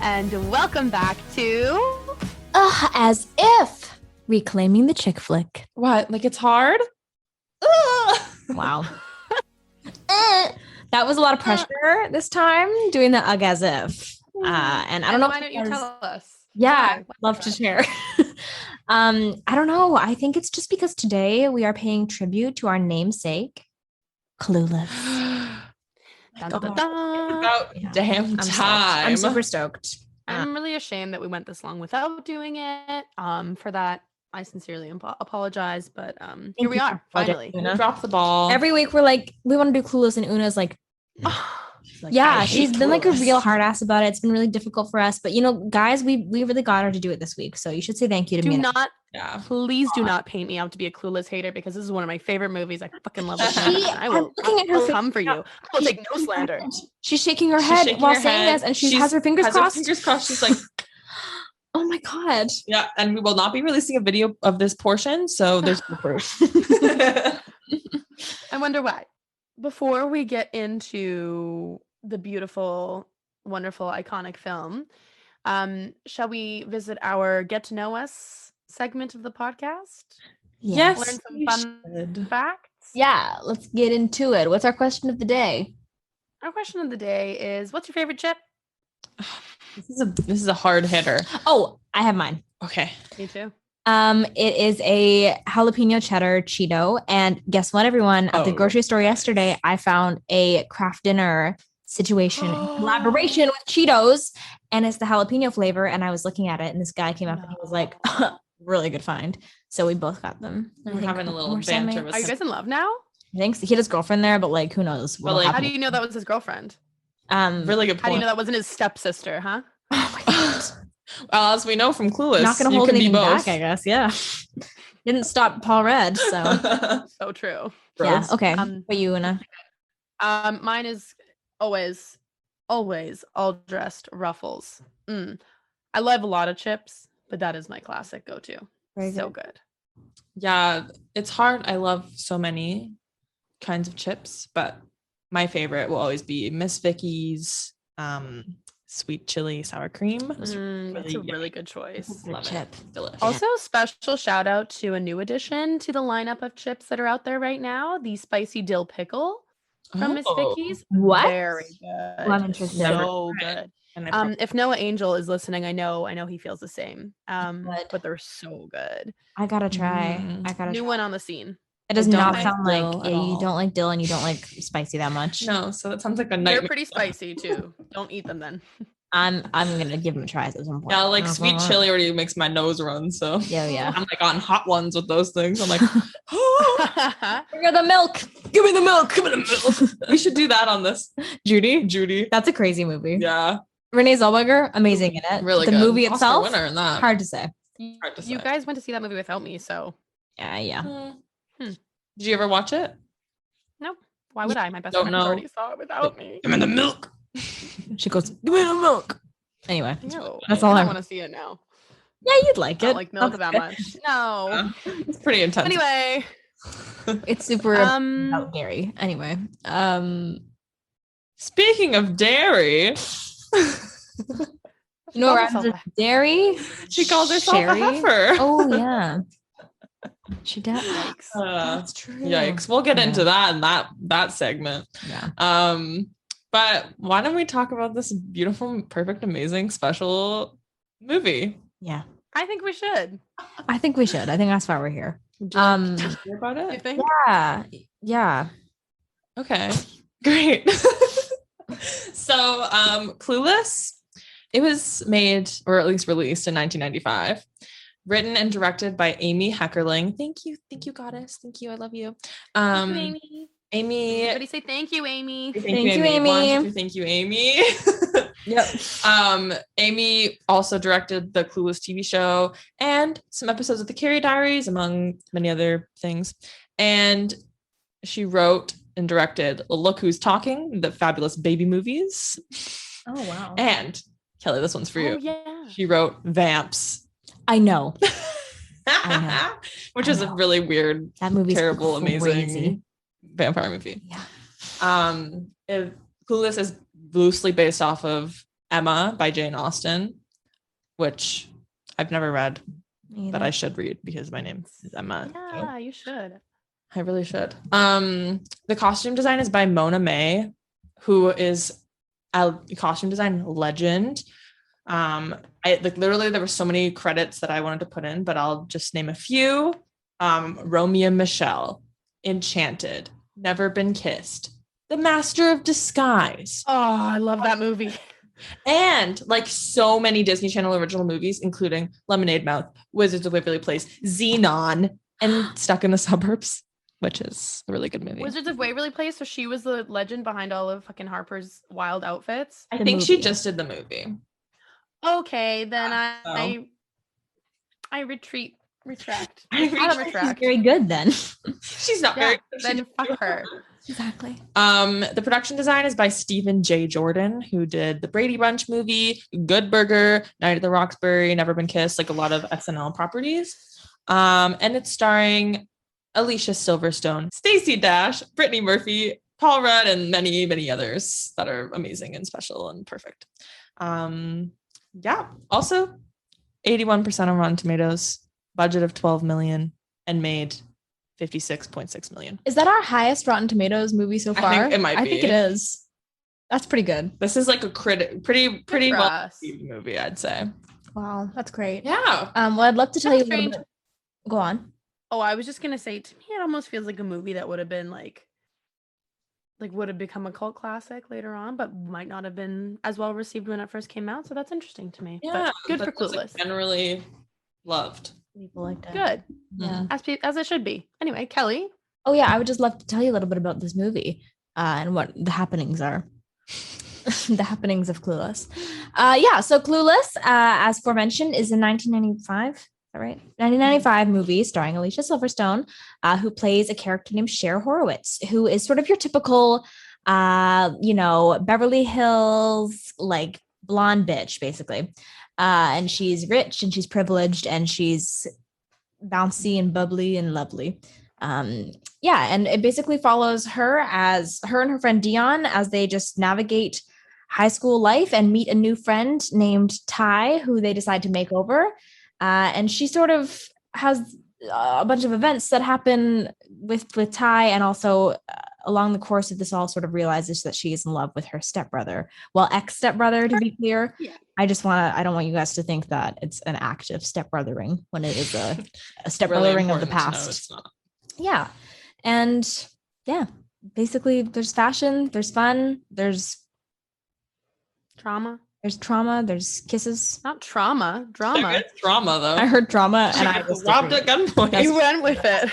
and welcome back to As If, reclaiming the chick flick. What? Like it's hard? Wow. That was a lot of pressure this time, doing the as if. And I don't know. Why don't you tell us? Yeah, I'd love to share. I don't know. I think it's just because today we are paying tribute to our namesake, Clueless. Dun, dun, dun. About damn time. I'm super stoked. I'm really ashamed that we went this long without doing it. For that, I sincerely apologize, but here we are, finally. We dropped the ball. Every week we're like, we want to do Clueless, and Una's like, yeah, she's been like a real hard ass about it. It's been really difficult for us, but you know, guys, we really got her to do it this week, so you should say thank you to me. Please do not paint me out to be a Clueless hater, because this is one of my favorite movies. I fucking love it. I will come for you. I will take no slander. She's shaking her head while saying this, and she has her fingers crossed. She's like, oh my god. Yeah, and we will not be releasing a video of this portion, so there's no proof. I wonder why. Before we get into the beautiful, wonderful, iconic film, shall we visit our Get to Know Us segment of the podcast? Yes. Learn some fun facts? Yeah, let's get into it. What's our question of the day? Our question of the day is, what's your favorite chip? This is a hard hitter. Oh, I have mine. Okay. Me too. It is a jalapeno cheddar Cheeto. And guess what, everyone? At the grocery store yesterday, I found a craft dinner situation in collaboration with Cheetos, and it's the jalapeno flavor. And I was looking at it, and this guy came up and he was like, really good find. So we both got them. We're having a little banter. Are you guys in love now? I think he had his girlfriend there, but like, who knows? But like, how do you know that was his girlfriend? Really good point. How do you know that wasn't his stepsister, huh? Oh my god. Well, as we know from Clueless, not gonna hold anything back, I guess. Yeah. Didn't stop Paul Rudd, so so true. Yeah. Okay. But you, Una? Mine is always all dressed Ruffles. I love a lot of chips, but that is my classic go-to. So good. Yeah, it's hard. I love so many kinds of chips, but my favorite will always be Miss Vicky's sweet chili sour cream. It's a really good choice. Love chip. It. Delicious. Also, special shout out to a new addition to the lineup of chips that are out there right now, the spicy dill pickle from Miss Vicky's. What? Very good. Well, I'm interested. So good. If Noah Angel is listening, I know he feels the same. But they're so good. I gotta try. New one on the scene. It does not sound like you don't like dill and you don't like spicy that much. No, so it sounds like a nightmare. They're pretty spicy too. Don't eat them then. I'm gonna give them a try at some point. Yeah, like sweet chili already makes my nose run. So yeah. I'm like on hot ones with those things. I'm like, give me the milk. Give me the milk. Give me the milk. We should do that on this. Judy. That's a crazy movie. Yeah. Renee Zellweger, amazing in it. Really the good. movie Oscar itself, winner in that. hard to say. You guys went to see that movie without me, so yeah. Did you ever watch it? No. Why would I? My best friend already saw it without me. Give me the milk. She goes, give me the milk. Anyway, that's all I want to see it now. Yeah, you'd like it. I don't like milk that much. No. It's pretty intense. Anyway. It's super about dairy. Anyway. Speaking of dairy. You know what rhymes with dairy? She calls herself a heifer. Oh yeah. She does. Yikes. That's true. Yikes. We'll get into that in that segment. Yeah. But why don't we talk about this beautiful, perfect, amazing, special movie? Yeah. I think we should. I think that's why we're here. Hear about it? You think? Yeah. Okay. Great. So, Clueless, it was made, or at least released in 1995. Written and directed by Amy Heckerling. Thank you, goddess. Thank you. I love you. Thank you, Amy. Everybody say thank you, Amy. Thank you, Amy. Thank you, Amy. Yep. Amy also directed the Clueless TV show and some episodes of the Carrie Diaries, among many other things. And she wrote and directed Look Who's Talking, the fabulous baby movies. Oh, wow. And Kelly, this one's for you. Oh, yeah. She wrote Vamps. I know. Which is a really weird, that movie's terrible, crazy. amazing vampire movie. Yeah. Clueless is loosely based off of Emma by Jane Austen, which I've never read, but I should read because my name is Emma. Yeah, you should. I really should. The costume design is by Mona May, who is a costume design legend. Literally there were so many credits that I wanted to put in, but I'll just name a few. Romeo and Michelle, Enchanted, Never Been Kissed, The Master of Disguise. Oh, I love that movie. And like so many Disney Channel original movies, including Lemonade Mouth, Wizards of Waverly Place, Xenon, and Stuck in the Suburbs, which is a really good movie. Wizards of Waverly Place, so she was the legend behind all of fucking Harper's wild outfits. I think she just did the movie. Okay, then I retract. Retract. Very good then. She's not very good. Then fuck her. Exactly. The production design is by Stephen J. Jordan, who did the Brady Bunch movie, Good Burger, Night at the Roxbury, Never Been Kissed, like a lot of SNL properties. And it's starring Alicia Silverstone, Stacey Dash, Brittany Murphy, Paul Rudd, and many, many others that are amazing and special and perfect. Also 81% on Rotten Tomatoes, budget of 12 million, and made 56.6 million. Is that our highest Rotten Tomatoes movie so far? I think it might be. I think it is. That's pretty good. This is like a pretty well movie, I'd say. Wow, that's great. Yeah. Well, I'd love to tell you a little bit. Go on. Oh, I was just gonna say, to me, it almost feels like a movie that would have been like would have become a cult classic later on, but might not have been as well received when it first came out. So that's interesting to me. Yeah, but good for Clueless. Like generally loved. People like that. Good. Yeah. As it should be. Anyway, Kelly. Oh yeah, I would just love to tell you a little bit about this movie and what the happenings are. The happenings of Clueless. So Clueless, as aforementioned, is a 1995. All right, 1995 movie starring Alicia Silverstone, who plays a character named Cher Horowitz, who is sort of your typical, Beverly Hills, like blonde bitch, basically. And she's rich and she's privileged and she's bouncy and bubbly and lovely. And it basically follows her and her friend Dion as they just navigate high school life and meet a new friend named Ty, who they decide to make over. And she sort of has a bunch of events that happen with Ty, and also along the course of this all sort of realizes that she is in love with her stepbrother. Well, ex-stepbrother, to be clear. Yeah. I don't want you guys to think that it's an act of stepbrothering when it is a stepbrothering really of the past. No, it's not. Yeah. And yeah, basically there's fashion, there's fun, there's trauma. There's trauma. There's kisses. Not trauma. Drama. It's drama, though. I heard drama and I was robbed at gunpoint. You went with it.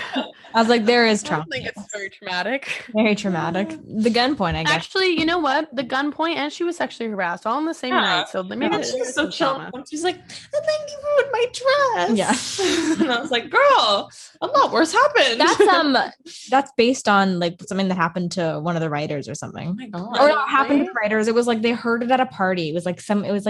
I was like, there is trauma. I don't think it's very traumatic. Very traumatic. The gunpoint, I guess. Actually, you know what? The gunpoint and she was sexually harassed all on the same night. So maybe she was so chill. She's like, thank you for my dress. Yeah. And I was like, girl, a lot worse happened. That's based on like something that happened to one of the writers or something. Oh my God. Or not happened to writers. It was like they heard it at a party. It was like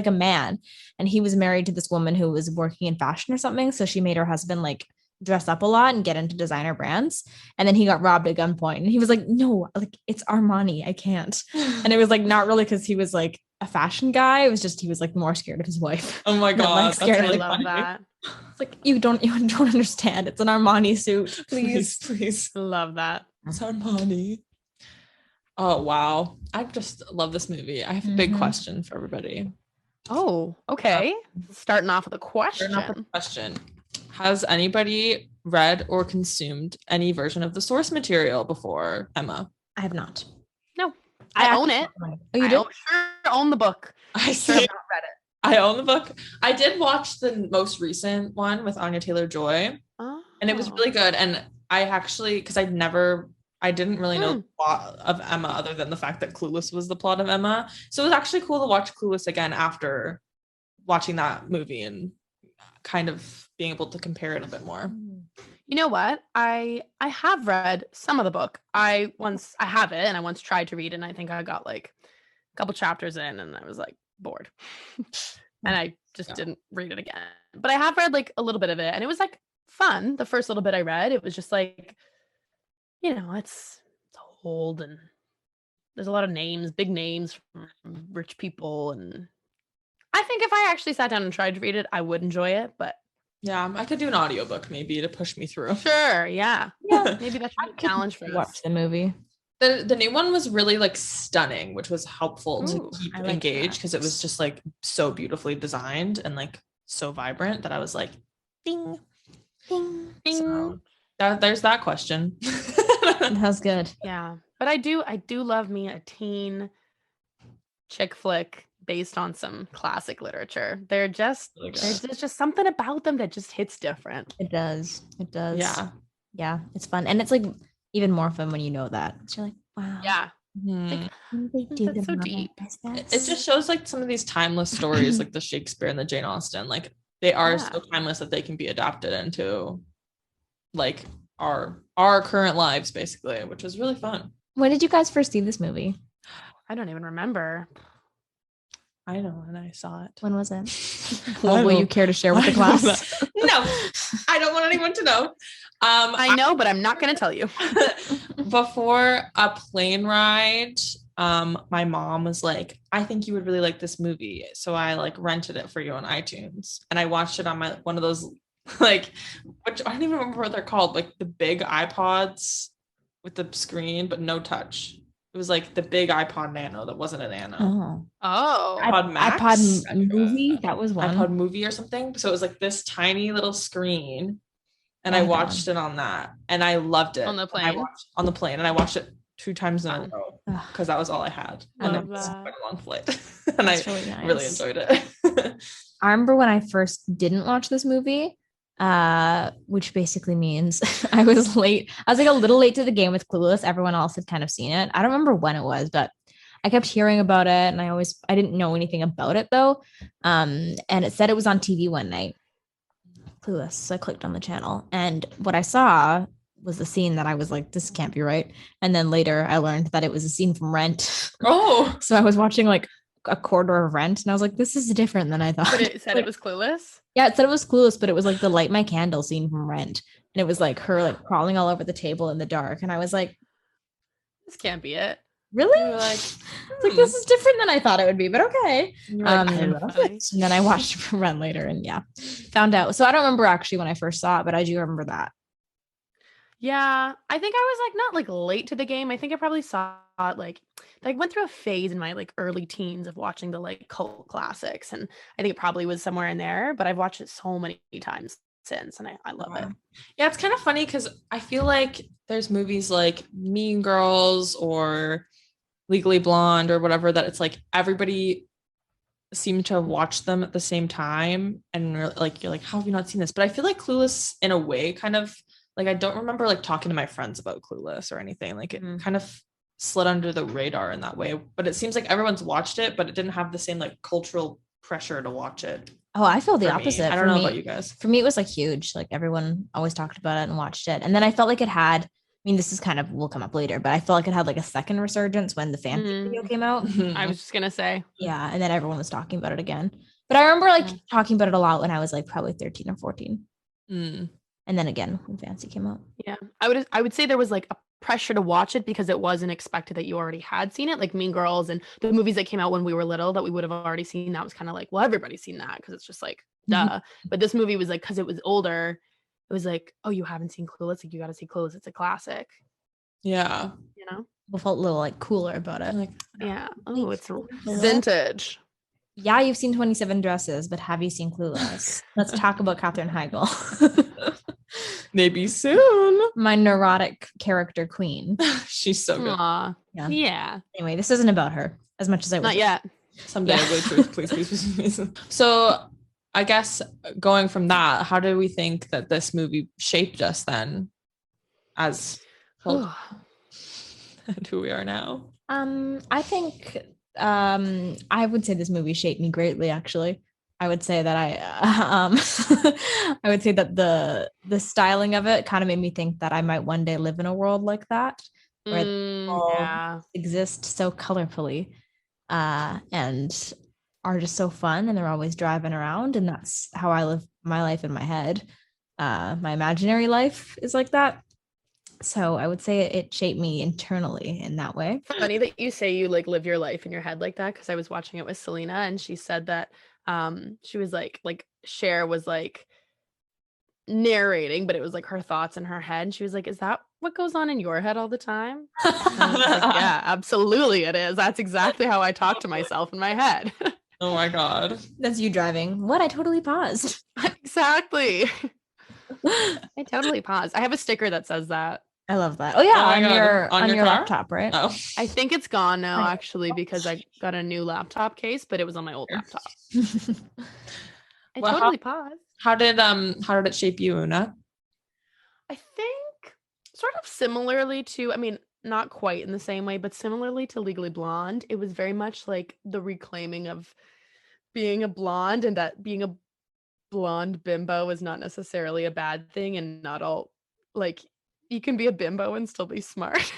a man, and he was married to this woman who was working in fashion or something. So she made her husband like dress up a lot and get into designer brands. And then he got robbed at gunpoint. And he was like, no, like it's Armani. I can't. And it was like not really because he was like a fashion guy. It was just he was like more scared of his wife. Oh my God. Like, scared I love that. It's like you don't understand. It's an Armani suit. Please. Love that. It's Armani. Oh wow. I just love this movie. I have a big question for everybody. Oh, okay. Starting off with a question. Has anybody read or consumed any version of the source material before, Emma? I have not. No. I own it. Oh, you do? I own the book. I sure have not read it. I own the book. I did watch the most recent one with Anya Taylor-Joy, and it was really good. And I actually, because I didn't really know the plot of Emma other than the fact that Clueless was the plot of Emma. So it was actually cool to watch Clueless again after watching that movie and kind of being able to compare it a bit more. You know what? I have read some of the book. I have it, and I once tried to read it, and I think I got like a couple chapters in and I was like bored. And I just didn't read it again. But I have read like a little bit of it, and it was like fun. The first little bit I read, it was just like, you know, it's old and there's a lot of names, big names from rich people, and I think if I actually sat down and tried to read it, I would enjoy it, but Yeah, I could do an audiobook maybe to push me through. sure, yeah. Yeah. Maybe that I should be a could challenge for us. watch the movie. The new one was really like stunning, which was helpful Ooh, to keep I like engaged that. because it was just like so beautifully designed and like so vibrant that I was like, ding, Ding. Ding. So there's that question. That was good. Yeah. But I do love me a teen chick flick based on some classic literature. There's just something about them that just hits different. It does. Yeah. Yeah, it's fun. And it's like even more fun when you know that. So you're like, wow. Yeah. Mhm. They do That's so them deep. like It just shows like some of these timeless stories, like the Shakespeare and the Jane Austen, like they are so timeless that they can be adapted into like our current lives, basically, which was really fun. When did you guys first see this movie? I don't even remember. I know when I saw it. When was it? Well, will you care to share with the class? No, I don't want anyone to know. I know, but I'm not going to tell you. Before a plane ride, my mom was like, I think you would really like this movie. So I like rented it for you on iTunes. And I watched it on my one of those like, which I don't even remember what they're called, like the big iPods with the screen, but no touch. It was like the big iPod Nano that wasn't a Nano. Oh. iPod Max? iPod movie? That was one. iPod movie or something. So it was like this tiny little screen. And I watched it on that. And I loved it. On the plane? On the plane. And I watched it 2 times in a row because that was all I had. And it was quite a long flight. And That's I really nice. really enjoyed it. I remember when I first didn't watch this movie, which basically means I was late. I was like a little late to the game with Clueless. Everyone else had kind of seen it. I don't remember when it was, but I kept hearing about it and I didn't know anything about it though. And it said it was on TV one night. Clueless. So I clicked on the channel and what I saw was the scene that I was like, this can't be right. And then later I learned that it was a scene from Rent. Oh. So I was watching like a quarter of Rent and I was like, this is different than I thought. But it said it was Clueless? Yeah, it said it was Clueless, but it was like the Light My Candle scene from Rent. And it was like her like crawling all over the table in the dark. And I was like, this can't be it. Really? You were like, It's like this is different than I thought it would be, but okay. Like, I love it. And then I watched it from Rent later and yeah, found out. So I don't remember actually when I first saw it, but I do remember that. Yeah, I think I was like not like late to the game. I think I probably saw it like went through a phase in my like early teens of watching the like cult classics, and I think it probably was somewhere in there. But I've watched it so many times since, and I love it. Yeah, it's kind of funny because I feel like there's movies like Mean Girls or Legally Blonde or whatever that it's like everybody seemed to have watched them at the same time, and like you're like, how have you not seen this? But I feel like Clueless in a way kind of like I don't remember like talking to my friends about Clueless or anything. Like it kind of slid under the radar in that way. But it seems like everyone's watched it, but it didn't have the same like cultural pressure to watch it. Oh, I feel the opposite. I don't know about you guys. For me, it was like huge. Like everyone always talked about it and watched it. And then I felt like it had, I mean, this is kind of will come up later, but I felt like it had like a second resurgence when the fan video came out. I was just gonna say. Yeah. And then everyone was talking about it again. But I remember like talking about it a lot when I was like probably 13 or 14. And then again when Fancy came out. Yeah. I would say there was like a pressure to watch it because it wasn't expected that you already had seen it, like Mean Girls and the movies that came out when we were little that we would have already seen. That was kind of like, well, everybody's seen that because it's just like duh. But this movie was like, because it was older, it was like, oh, you haven't seen Clueless, like you got to see Clueless, it's a classic. Yeah, you know, we felt a little like cooler about it. Like, yeah, oh, it's vintage. Yeah, you've seen 27 Dresses, but have you seen Clueless? Let's talk about Katherine Heigl. Maybe soon. My neurotic character queen. She's so good. Aww. Yeah. Anyway, this isn't about her as much as I Not yet. Someday, please. So I guess going from that, how do we think that this movie shaped us then as and who we are now? I think I would say this movie shaped me greatly, actually. I would say that I would say that the styling of it kind of made me think that I might one day live in a world like that where people exist so colorfully and are just so fun and they're always driving around, and that's how I live my life in my head. My imaginary life is like that. So I would say it shaped me internally in that way. Funny that you say you like live your life in your head like that, because I was watching it with Selena and she said that She was like Cher was like narrating, but it was like her thoughts in her head. And she was like, "Is that what goes on in your head all the time?" And I was like, "Yeah, absolutely it is. That's exactly how I talk to myself in my head." Oh my God. That's you driving. What? I totally paused. Exactly. I totally paused. I have a sticker that says that. I love that. Oh yeah, Oh my God. on your car? laptop, right? Oh. I think it's gone now, Right. actually, because I got a new laptop case, but it was on my old laptop. I Well, totally paused. How did it shape you, Una? I think sort of similarly to, I mean, not quite in the same way, but similarly to Legally Blonde, it was very much like the reclaiming of being a blonde, and that being a blonde bimbo is not necessarily a bad thing, and not all, like, you can be a bimbo and still be smart.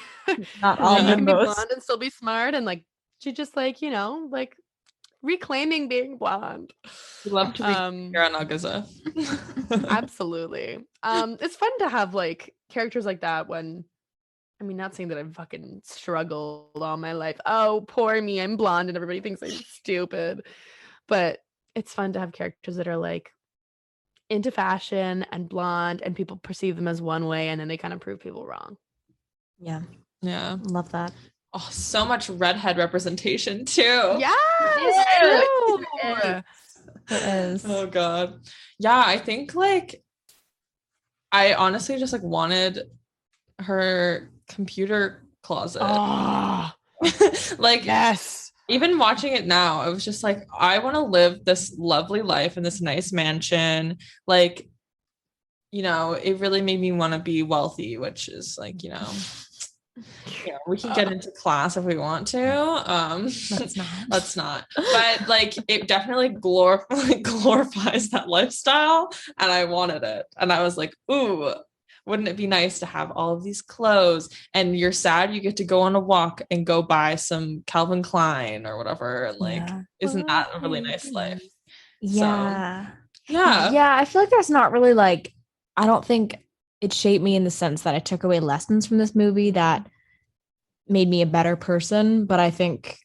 Not all And you can be bimbos. blonde and still be smart, and like she just like, like reclaiming being blonde. We love to be here on Ughasif. Absolutely. It's fun to have like characters like that when, I mean, not saying that I've fucking struggled all my life. Oh, poor me, I'm blonde and everybody thinks I'm stupid. But it's fun to have characters that are like into fashion and blonde, and people perceive them as one way, and then they kind of prove people wrong. Yeah. Yeah. Love that. Oh, so much redhead representation too. Yes, It true. It is. Oh God. Yeah, I think like I honestly just like wanted her computer closet. Oh, Like yes. even watching it now, I was just like, I want to live this lovely life in this nice mansion. Like, it really made me want to be wealthy, which is like, we can get into class if we want to. Let's not. But like, it definitely glorifies that lifestyle, and I wanted it. And I was like, ooh, wouldn't it be nice to have all of these clothes? And you're sad you get to go on a walk and go buy some Calvin Klein or whatever. And like, isn't that a really nice life? Yeah. So, yeah. Yeah, I feel like there's not really like, I don't think it shaped me in the sense that I took away lessons from this movie that made me a better person. But I think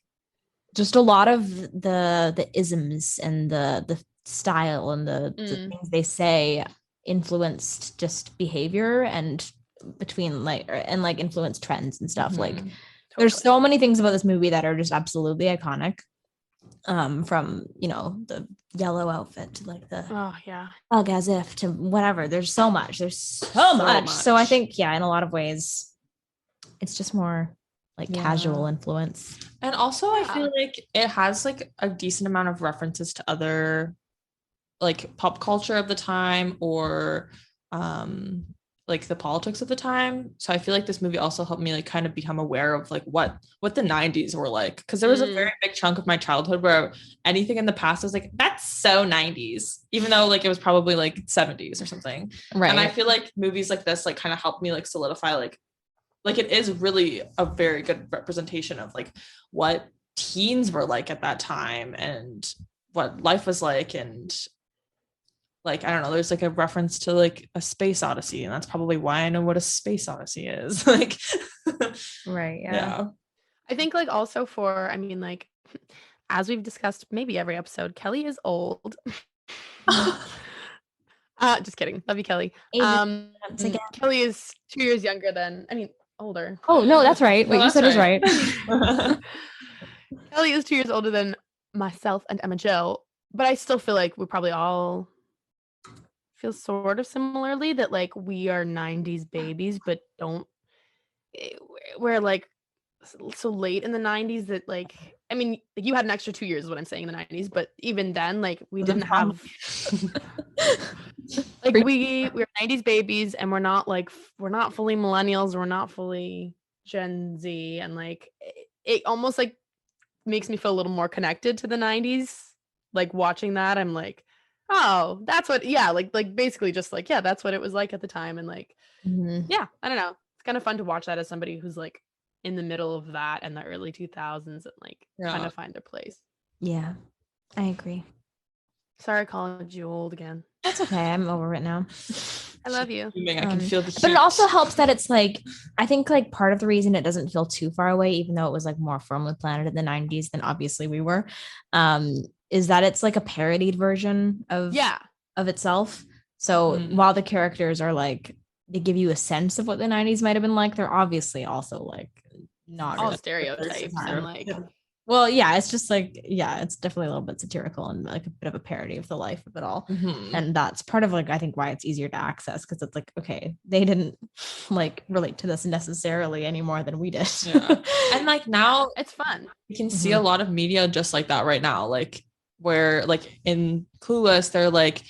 just a lot of the isms and the style and the things they say influenced just behavior and influenced trends and stuff. Like there's so many things about this movie that are just absolutely iconic. From the yellow outfit to like the ughasif to whatever. There's so much. So I think in a lot of ways it's just more like casual influence. And also I feel like it has like a decent amount of references to other like pop culture of the time, or like the politics of the time. So I feel like this movie also helped me like kind of become aware of like what the 90s were like, because there was a very big chunk of my childhood where anything in the past was like, that's so 90s, even though like it was probably like 70s or something. Right. And I feel like movies like this like kind of helped me like solidify like it is really a very good representation of like what teens were like at that time and what life was like. And like, I don't know, there's like a reference to like a space odyssey, and that's probably why I know what a space odyssey is. Like, right. Yeah. I think like also for, I mean, like, as we've discussed maybe every episode, Kelly is old. Just kidding. Love you, Kelly. Kelly is 2 years younger than, older. Oh, no, that's right. What you said is right. Kelly is 2 years older than myself and Emma Jill, but I still feel like we probably all feel sort of similarly that like we are 90s babies, but we're like so late in the 90s that like, I mean, you had an extra 2 years is what I'm saying in the 90s, but even then like we didn't have like we're 90s babies, and we're not fully millennials, we're not fully Gen Z, and like it almost like makes me feel a little more connected to the 90s. Like watching that, I'm like, oh, that's what, like basically just like, that's what it was like at the time. And like, I don't know. It's kind of fun to watch that as somebody who's like in the middle of that and the early 2000s and like kind of find their place. Yeah, I agree. Sorry, I called you old again. That's okay. I'm over it now. I love you. I can feel the heat. But it also helps that it's like, I think like part of the reason it doesn't feel too far away, even though it was like more firmly planted in the 90s than obviously we were, is that it's like a parodied version of itself. So while the characters are like, they give you a sense of what the 90s might have been like, they're obviously also like not all really stereotypes and like, well, yeah, it's just like, yeah, it's definitely a little bit satirical and like a bit of a parody of the life of it all. And that's part of like, I think why it's easier to access, because it's like, okay, they didn't like relate to this necessarily any more than we did. And like now it's fun. You can see a lot of media just like that right now, like where like in Clueless, they're like,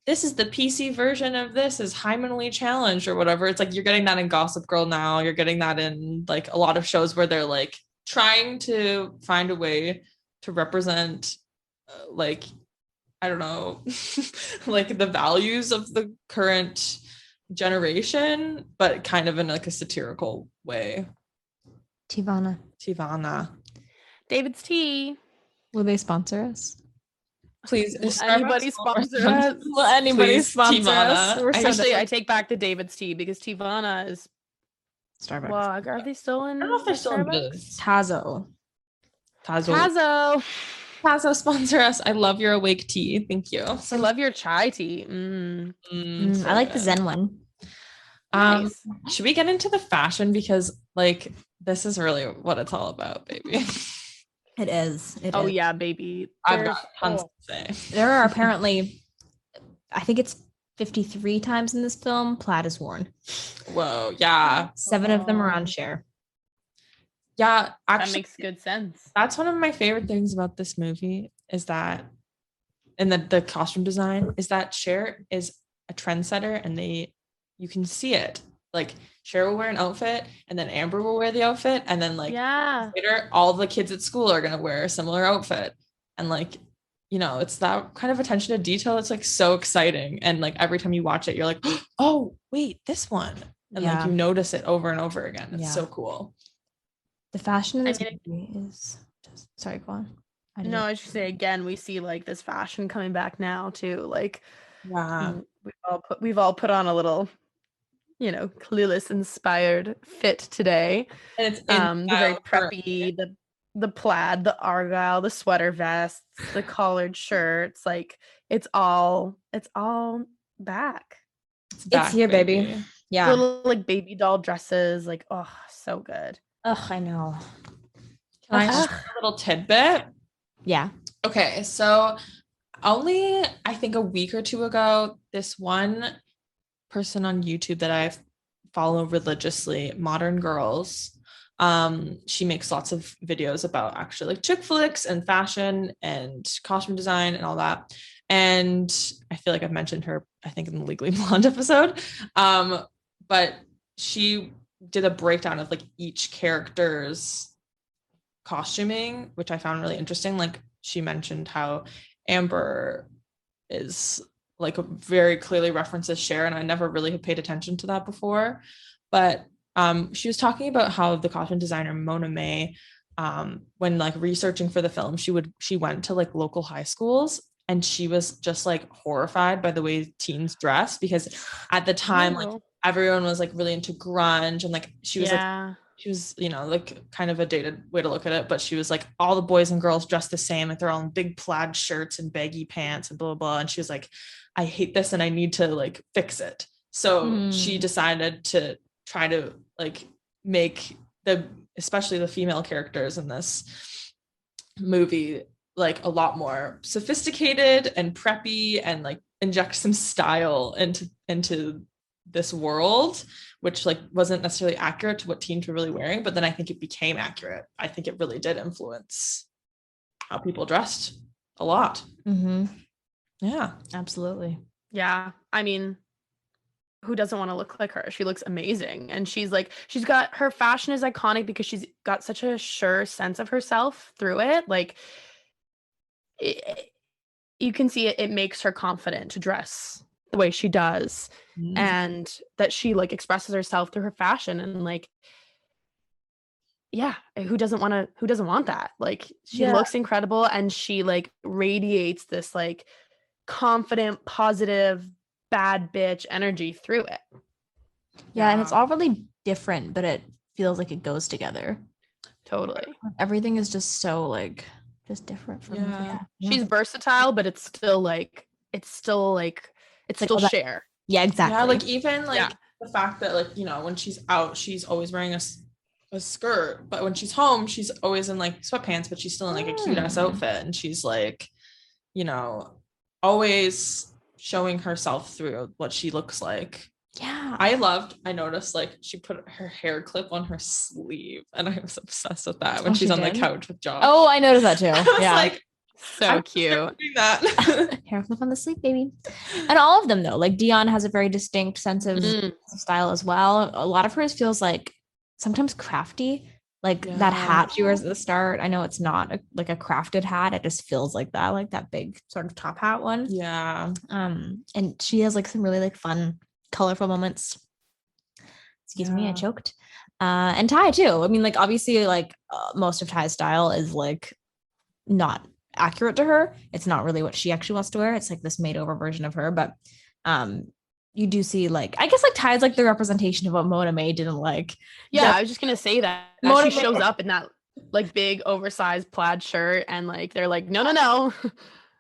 this is the PC version of this is hymenally challenged or whatever. It's like you're getting that in Gossip Girl now. You're getting that in like a lot of shows where they're like trying to find a way to represent like, I don't know, like the values of the current generation, but kind of in like a satirical way. Tivana. David's Tea. Will they sponsor us? Please, anybody sponsor us? Will anybody sponsor us? Actually, I take back the David's Tea because Tivana is Starbucks. Well, are they still in? I don't know if they're still in business. Tazo, sponsor us. I love your awake tea. Thank you. I love your chai tea. So I like the Zen one. Nice. Should we get into the fashion, because like this is really what it's all about, baby. It is. Oh yeah, baby. I've got tons to say. There are apparently, I think it's 53 times in this film plaid is worn. Whoa, yeah. 7 of them are on Cher. Yeah, actually, that makes good sense. That's one of my favorite things about this movie is that, and the costume design is that Cher is a trendsetter, and you can see it. Like Cher will wear an outfit, and then Amber will wear the outfit, and then like later, all the kids at school are gonna wear a similar outfit, and like, you know, it's that kind of attention to detail. It's like so exciting, and like every time you watch it, you're like, oh wait, this one, and like you notice it over and over again. It's so cool. The fashion in this movie is just, sorry, go on. No, I should say again, we see like this fashion coming back now too. Like, we've all put on a little, you know, Clueless inspired fit today. And it's the very preppy, the plaid, the argyle, the sweater vests, the collared shirts. Like it's all back. It's here, baby. Yeah. Little like baby doll dresses. Like, oh, so good. Ugh, I know. Can I just a little tidbit? Yeah. Okay, so only I think a week or two ago, this one person on YouTube that I follow religiously, Modern Girls, she makes lots of videos about actually like chick flicks and fashion and costume design and all that. And I feel like I've mentioned her, I think, in the Legally Blonde episode. But she did a breakdown of like each character's costuming, which I found really interesting. Like she mentioned how Amber is like very clearly references Cher, and I never really had paid attention to that before. But she was talking about how the costume designer Mona May, when like researching for the film, she went to like local high schools, and she was just like horrified by the way teens dress, because at the time like everyone was like really into grunge, and like she was like, she was, you know, like kind of a dated way to look at it, but she was like, all the boys and girls dress the same, like they're all in big plaid shirts and baggy pants and blah, blah, blah. And she was like, I hate this and I need to like fix it. So she decided to try to like make especially the female characters in this movie like a lot more sophisticated and preppy, and like inject some style into this world, which like wasn't necessarily accurate to what teens were really wearing, but then I think it became accurate. I think it really did influence how people dressed a lot. Yeah, absolutely. Yeah, I mean, who doesn't want to look like her? She looks amazing, and she's got, her fashion is iconic because she's got such a sure sense of herself through it. Like you can see it makes her confident to dress the way she does, and that she like expresses herself through her fashion, and like, yeah, who doesn't want that? Like she looks incredible, and she like radiates this like confident, positive, bad bitch energy through it. Yeah, and it's all really different, but it feels like it goes together. Totally. Everything is just so like just different from She's versatile, but it's still like it's still Cher. Yeah, exactly. Yeah, like even like the fact that like, you know, when she's out, she's always wearing a skirt, but when she's home, she's always in like sweatpants, but she's still in like a cute ass outfit, and she's like, you know, always showing herself through what she looks like. Yeah. I noticed like she put her hair clip on her sleeve, and I was obsessed with that when she's on the couch with Josh. Oh, I noticed that too. I was like, so cute. That. Hair clip on the sleeve, baby. And all of them though, like Dion has a very distinct sense of style as well. A lot of hers feels like sometimes crafty. Like that hat she wears at the start. I know it's not like a crafted hat. It just feels like that big sort of top hat one. Yeah. And she has like some really like fun, colorful moments. Excuse me, I choked. And Ty too. I mean, like obviously, like most of Ty's style is like not accurate to her. It's not really what she actually wants to wear. It's like this made over version of her. But you do see like, I guess like Ty's like the representation of what Mona May didn't like. Yeah, I was just gonna say that. She shows up in that like big oversized plaid shirt, and like they're like, no.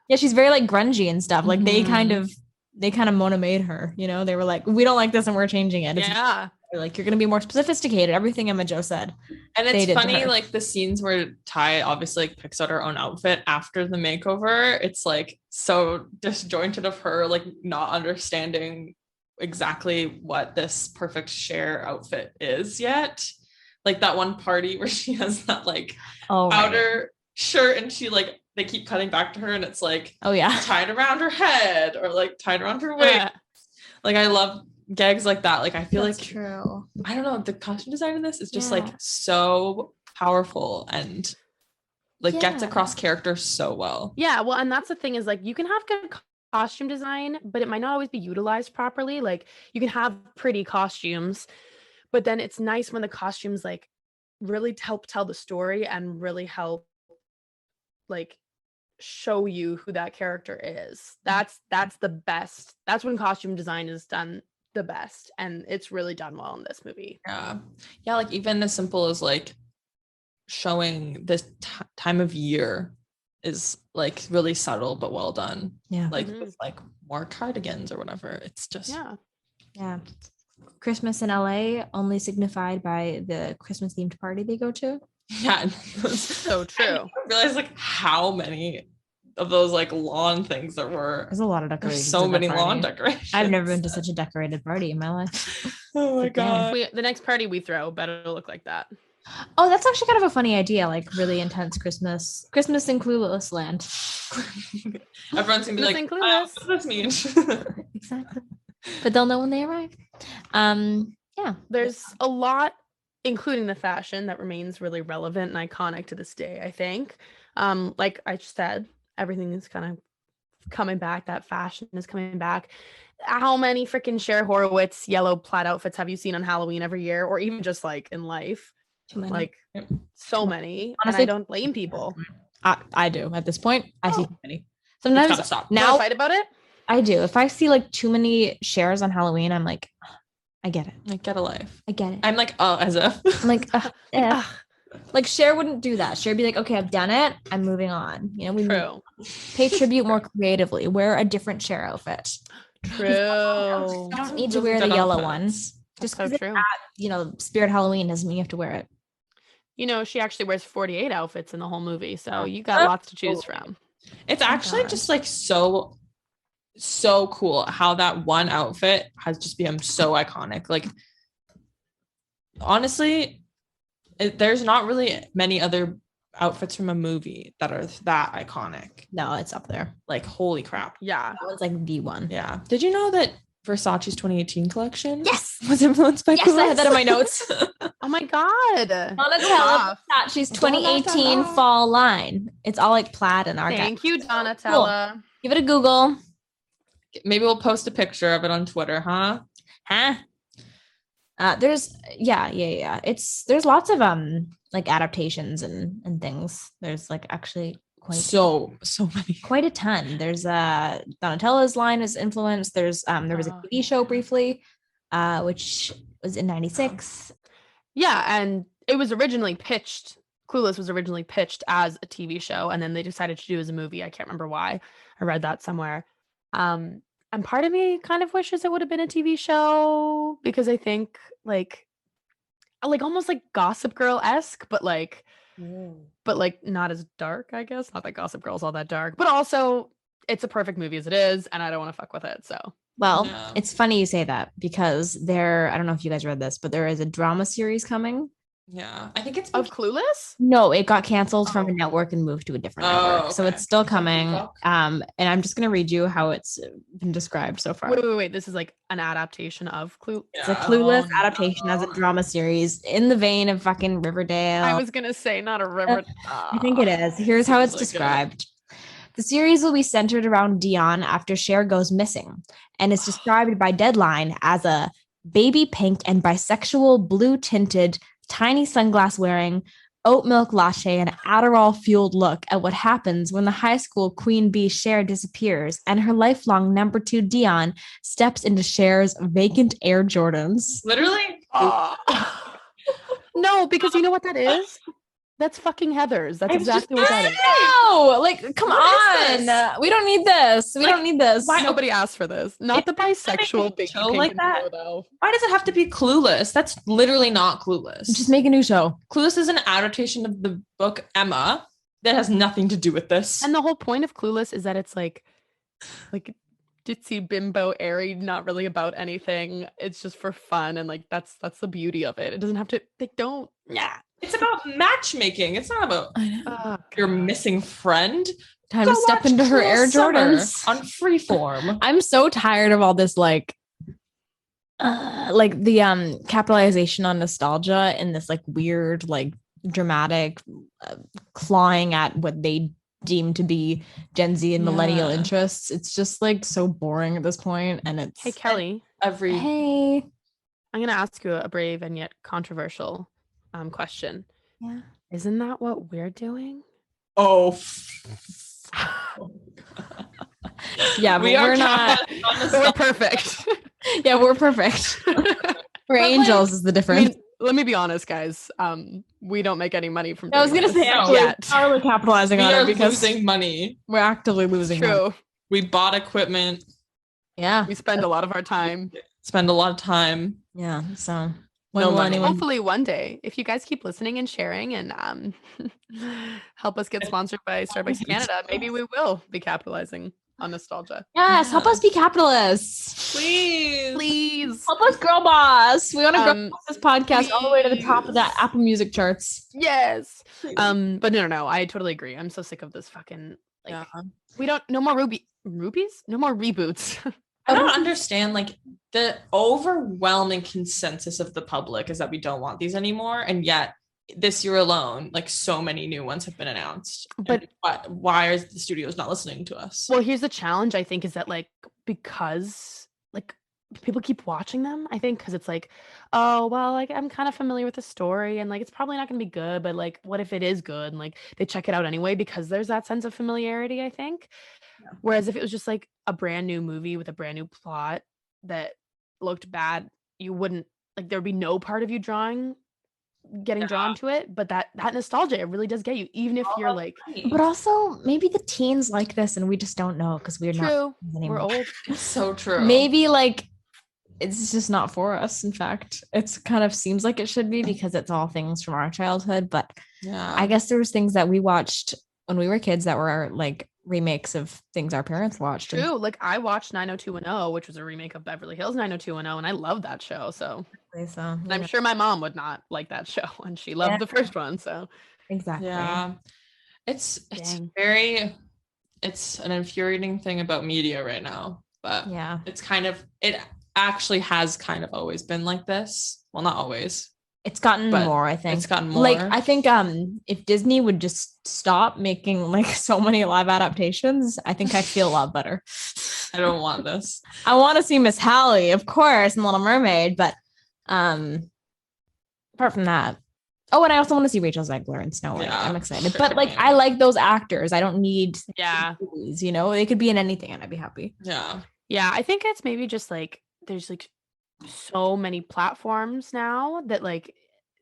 Yeah, she's very like grungy and stuff. Like they kind of Mona made her, you know. They were like, we don't like this and we're changing it. They're like, you're gonna be more sophisticated. Everything Emma Jo said. And it's funny, like the scenes where Ty obviously like picks out her own outfit after the makeover. It's like so disjointed of her like not understanding exactly what this perfect Cher outfit is yet. Like that one party where she has that like outer shirt, and she like they keep cutting back to her, and it's like tied around her head or like tied around her waist. Like I love gags like that. Like I feel like true. I don't know, the costume design in this is just like so powerful and like gets across character so well. Yeah, well, and that's the thing is like you can have good costume design, but it might not always be utilized properly. Like you can have pretty costumes, but then it's nice when the costumes like really help tell the story and really help like show you who that character is. That's the best. That's when costume design is done the best, and it's really done well in this movie. Yeah, like even as simple as like showing this time of year is like really subtle but well done. Yeah, like with like more cardigans or whatever. It's just Christmas in LA only signified by the Christmas themed party they go to. Yeah, so true. I realized like how many of those like lawn things there were. There's a lot of decorations. So many lawn decorations. I've never been to such a decorated party in my life. Oh my god! The next party we throw better look like that. Oh, that's actually kind of a funny idea. Like really intense Christmas in Clueless land. Everyone's gonna be like, what does this mean? Exactly. But they'll know when they arrive. There's a lot, including the fashion, that remains really relevant and iconic to this day, I think. Like I just said, everything is kind of coming back. That fashion is coming back. How many freaking Cher Horowitz yellow plaid outfits have you seen on Halloween every year, or even just like in life? Like so many. Honestly, and I don't blame people. I do at this point. I see too many. Sometimes stop. Now fight about it. I do. If I see like too many Chers on Halloween, I'm like, I get it. Like get a life. I get it. I'm like, as if. I'm like, like Cher wouldn't do that. Cher would be like, okay, I've done it. I'm moving on. You know, we pay tribute more creatively. Wear a different Cher outfit. True. You don't need to wear the yellow one. Just so true. You know, Spirit Halloween doesn't mean you have to wear it. You know, she actually wears 48 outfits in the whole movie, so you got lots to choose from. It's actually just like so cool how that one outfit has just become so iconic. Like honestly, there's not really many other outfits from a movie that are that iconic. No, it's up there. Like holy crap. Yeah. That was like the one. Yeah. Did you know that Versace's 2018 collection was influenced by Clueless? I had that in my notes. Oh my god. Donatella Versace's 2018 fall line. It's all like plaid and argyle. Thank you, Donatella. Cool. Give it a Google. Maybe we'll post a picture of it on Twitter, huh? There's there's lots of like adaptations and things. There's like actually quite so many, quite a ton. There's Donatella's line is influenced. There's there was a TV show briefly which was in 96. Yeah, and it was originally pitched Clueless was originally pitched as a TV show, and then they decided to do it as a movie. I can't remember why. I read that somewhere. And part of me kind of wishes it would have been a TV show because I think like almost like Gossip Girl-esque, but like not as dark, I guess. Not that Gossip Girl's all that dark, but also it's a perfect movie as it is, and I don't want to fuck with it. So Well, Yeah. it's funny you say that because I don't know if you guys read this, but there is a drama series coming. Yeah. I think it's of Clueless. No, it got canceled from a Oh. network and moved to a different Oh, network. So okay. it's still Is that coming. Peacock? And I'm just going to read you how it's been described so far. Wait. This is like an adaptation of Clueless. It's a Yeah. Clueless Oh, adaptation as a no. drama series in the vein of fucking Riverdale. I was gonna say not a river. I think it is. Here's how it's Seems like it. described. The series will be centered around Dion after Cher goes missing and is described by Deadline as a baby pink and bisexual blue tinted, tiny sunglass wearing, oat milk latte and Adderall fueled look at what happens when the high school queen bee Cher disappears and her lifelong number 2 Dion steps into Cher's vacant Air Jordans. Literally. No, because you know what that is? That's fucking Heather's. That's I was just exactly what that is. No, like, come What is on. this? We don't need this. We don't need this. Why nobody asked for this? Not the bisexual big show pink like and that? blue, though. Why does it have to be Clueless? That's literally not Clueless. Just make a new show. Clueless is an adaptation of the book Emma that has nothing to do with this. And the whole point of Clueless is that it's like ditzy bimbo airy, not really about anything. It's just for fun, and like that's the beauty of it. It doesn't have to. They don't. Yeah. It's about matchmaking. It's not about Oh, your God. missing friend. Time Go to step watch into her Cruel Air Summer Jordans. on Freeform. I'm so tired of all this like the capitalization on nostalgia and this like weird like dramatic clawing at what they deem to be Gen Z and millennial Yeah. interests. It's just like so boring at this point, and it's Hey Kelly, Every hey. I'm gonna ask you a brave and yet controversial question. Yeah. Isn't that what we're doing? oh, Yeah, but we're not. We're perfect. Yeah, we're perfect. We're like, angels is the I difference. mean, let me be honest, guys. We don't make any money from. I was doing gonna this say No. yet. how are we capitalizing we on are it because losing money. we're actively losing money. True. We bought equipment, Yeah. We spend a lot of our time. spend a lot of time. Yeah. So No will money. Hopefully one day, if you guys keep listening and sharing and help us get sponsored by Starbucks Canada, maybe we will be capitalizing on nostalgia. Yes, help us be capitalists. Please. Help us girl boss. We want to grow this podcast all the way to the top of that please. Apple Music charts. Yes. But no, I totally agree. I'm so sick of this fucking Yeah. we don't no more rubies? No more reboots. I don't understand, like, the overwhelming consensus of the public is that we don't want these anymore, and yet this year alone, like, so many new ones have been announced. But why are the studios not listening to us? well, here's the challenge, I think, is that like because like people keep watching them, I think, because it's like, oh well, like I'm kind of familiar with the story and like it's probably not gonna be good, but like what if it is good? And like they check it out anyway because there's that sense of familiarity, I think. Whereas if it was just like a brand new movie with a brand new plot that looked bad, you wouldn't like there would be no part of you getting drawn to it. But that nostalgia, it really does get you, even if you're like But also, maybe the teens like this and we just don't know because we're not true, teens we're anymore. old. So true. Maybe like it's just not for us. In fact, it's kind of seems like it should be because it's all things from our childhood. But Yeah. I guess there was things that we watched when we were kids that were like remakes of things our parents watched. and- True. Like I watched 90210, which was a remake of Beverly Hills 90210, and I love that show. So So and I'm sure my mom would not like that show, and she loved Yeah. the first one. So exactly. Yeah. It's Dang. it's an infuriating thing about media right now, but Yeah. it actually has kind of always been like this. Well, not always. It's gotten But more, I think. it's gotten more. Like, I think if Disney would just stop making like so many live adaptations, I think I'd feel a lot better. I don't want this. I want to see Miss Hallie, of course, and Little Mermaid, but apart from that. Oh, and I also want to see Rachel Zegler and Snow White. Yeah, I'm excited. sure. But like I like those actors. I don't need yeah, movies, you know, they could be in anything and I'd be happy. Yeah. yeah. I think it's maybe just like there's like so many platforms now that like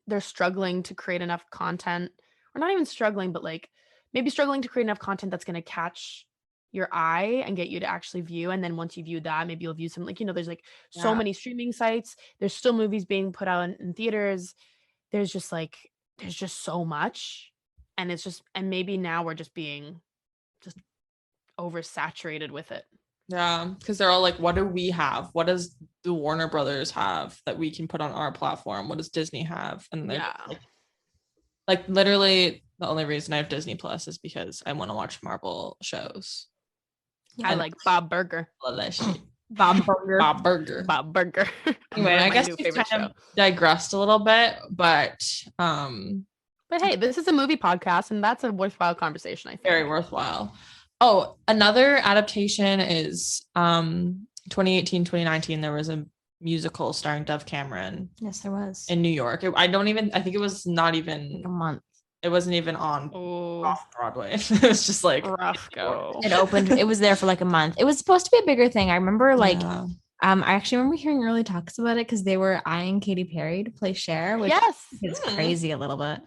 they're struggling to create enough content or not even struggling, but like maybe struggling to create enough content that's going to catch your eye and get you to actually view. And then once you view that, maybe you'll view some, like, there's like so many streaming sites. There's still movies being put out in theaters. There's just so much. And and maybe now we're just being just oversaturated with it. Yeah, because they're all like, what do we have? What does the Warner Brothers have that we can put on our platform? What does Disney have? And they're like literally the only reason I have Disney Plus is because I want to watch Marvel shows. Yeah, I like Bob Burger. Bob Burger. Bob Burger. Anyway, I guess we kind of digressed a little bit, but hey, this is a movie podcast, and that's a worthwhile conversation, I think. Very worthwhile. Oh, another adaptation is 2018, 2019, there was a musical starring Dove Cameron. Yes, there was. In New York. I think it was not even a month. It wasn't even on off Broadway. It was just like rough go. It opened. It was there for like a month. It was supposed to be a bigger thing. I remember I actually remember hearing early talks about it because they were eyeing Katy Perry to play Cher, which is crazy a little bit.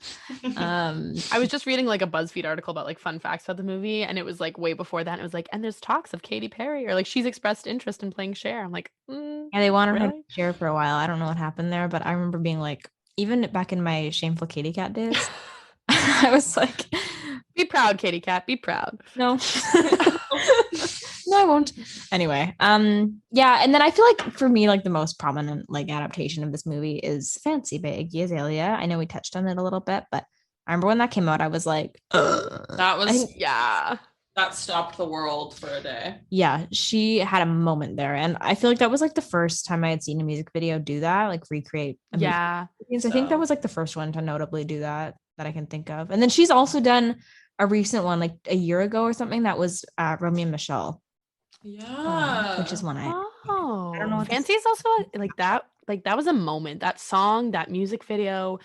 I was just reading like a BuzzFeed article about like fun facts about the movie, and it was like way before that. And it was like, and there's talks of Katy Perry, or like she's expressed interest in playing Cher. I'm like, yeah, they wanted her to Cher for a while. I don't know what happened there, but I remember being like, even back in my Shameful Katy Cat days, I was like, be proud, Katy Cat, be proud. No. No, I won't. Anyway, yeah, and then I feel like for me, like the most prominent like adaptation of this movie is Fancy by Iggy Azalea. I know we touched on it a little bit, but I remember when that came out, I was like, that stopped the world for a day. Yeah, she had a moment there, and I feel like that was like the first time I had seen a music video do that, like recreate. I think that was like the first one to notably do that I can think of. And then she's also done a recent one like a year ago or something that was Romeo and Michelle. Yeah, which is one I don't know. Fancy is also like that. Like that was a moment. That song, that music video,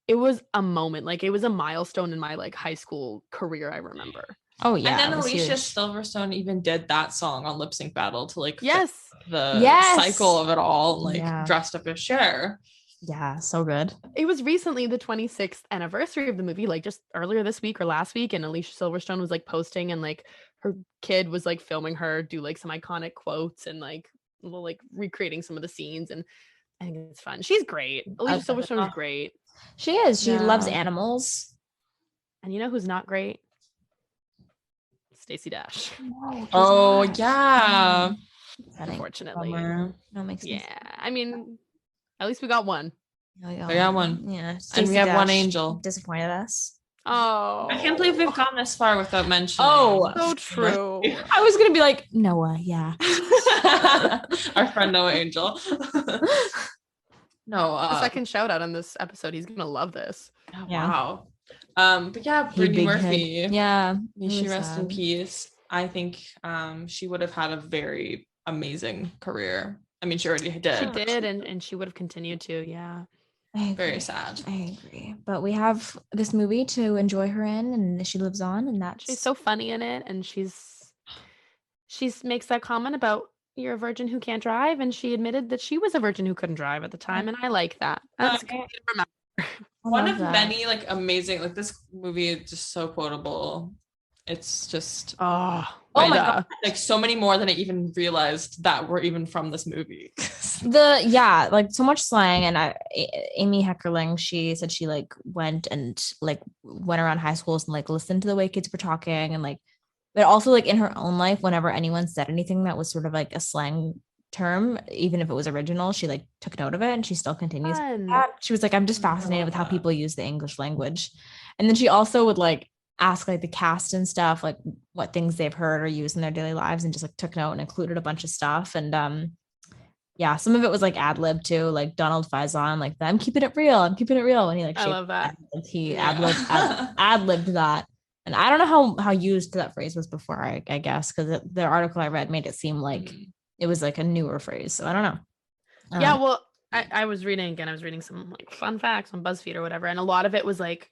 it was a moment. Like it was a milestone in my like high school career. I remember. Oh yeah, and then Alicia Silverstone even did that song on Lip Sync Battle to like the cycle of it all, like dressed up as Cher. Yeah, so good. It was recently the 26th anniversary of the movie, like just earlier this week or last week, and Alicia Silverstone was like posting, and like her kid was like filming her do like some iconic quotes and like recreating some of the scenes, and I think it's fun. She's great. Alicia Silverstone is great. She is. She loves animals. And you know who's not great? Stacey Dash. No, yeah. Unfortunately. No, makes sense. Yeah. I mean, at least we got one. We got one. Yeah. And we have one angel. Disappointed us. Oh. I can't believe we've gone this far without mentioning. Oh, so true. I was going to be like, Noah, yeah. Our friend Noah Angel. No. The second shout out on this episode. He's going to love this. Oh, yeah. Wow. But yeah, Brittany Murphy. Head. Yeah. May she rest in peace. I think she would have had a very amazing career. I mean, she already did. She did, and she would have continued to, yeah. Very sad. I agree. But we have this movie to enjoy her in, and she lives on, and she's so funny in it, and she makes that comment about you're a virgin who can't drive, and she admitted that she was a virgin who couldn't drive at the time, and I like that. That's good to remember. One of many like amazing, like this movie is just so quotable. It's just oh my God, like so many more than I even realized that were even from this movie. Like so much slang. And Amy Heckerling, she said she like went around high schools and like listened to the way kids were talking, and like, but also like in her own life, whenever anyone said anything that was sort of like a slang term, even if it was original, she like took note of it, and she still continues that. She was like, I'm just fascinated with how people use the English language. And then she also would like ask like the cast and stuff like what things they've heard or used in their daily lives, and just like took note and included a bunch of stuff. And some of it was like ad lib too, like Donald Faison, like I'm keeping it real when he like I love that he ad libbed that. And I don't know how used that phrase was before, I guess, because the article I read made it seem like it was like a newer phrase. So I don't know. Yeah, well, I was reading some like fun facts on BuzzFeed or whatever, and a lot of it was like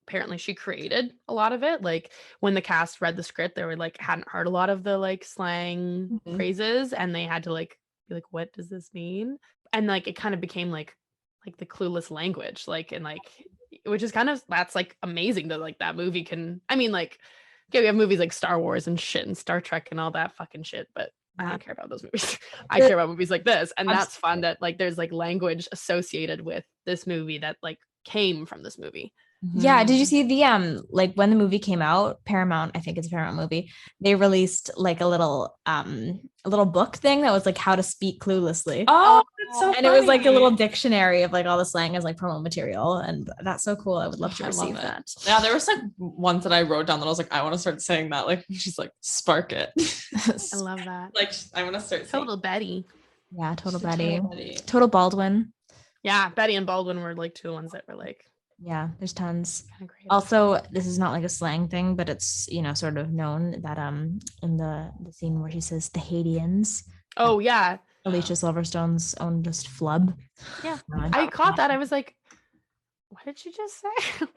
apparently she created a lot of it. Like when the cast read the script, they were like hadn't heard a lot of the like slang phrases, and they had to like be like, what does this mean? And like it kind of became like the Clueless language, like, and like which is that's like amazing that like that movie can, I mean, like, okay, we have movies like Star Wars and shit and Star Trek and all that fucking shit, but I don't care about those movies. I care about movies like this. And that's fun that like there's like language associated with this movie that like came from this movie. Yeah, did you see the like when the movie came out, Paramount, I think it's a Paramount movie, they released like a little book thing that was like how to speak cluelessly. Oh, that's so and funny. it was like a little dictionary of like all the slang as like promo material, and that's so cool. I would love to receive that. Yeah, there was like ones that I wrote down that I was like, I want to start saying that. Like she's like, spark it. I love that. Like I want to start saying Total Betty. Yeah, total Betty. Total Baldwin. Yeah, Betty and Baldwin were like two ones that were like, yeah, there's tons. Also, this is not like a slang thing, but it's, you know, sort of known that in the scene where she says the Haitians. Oh yeah. Alicia Silverstone's ownest flub. Yeah. I caught that. I was like, what did she just say? I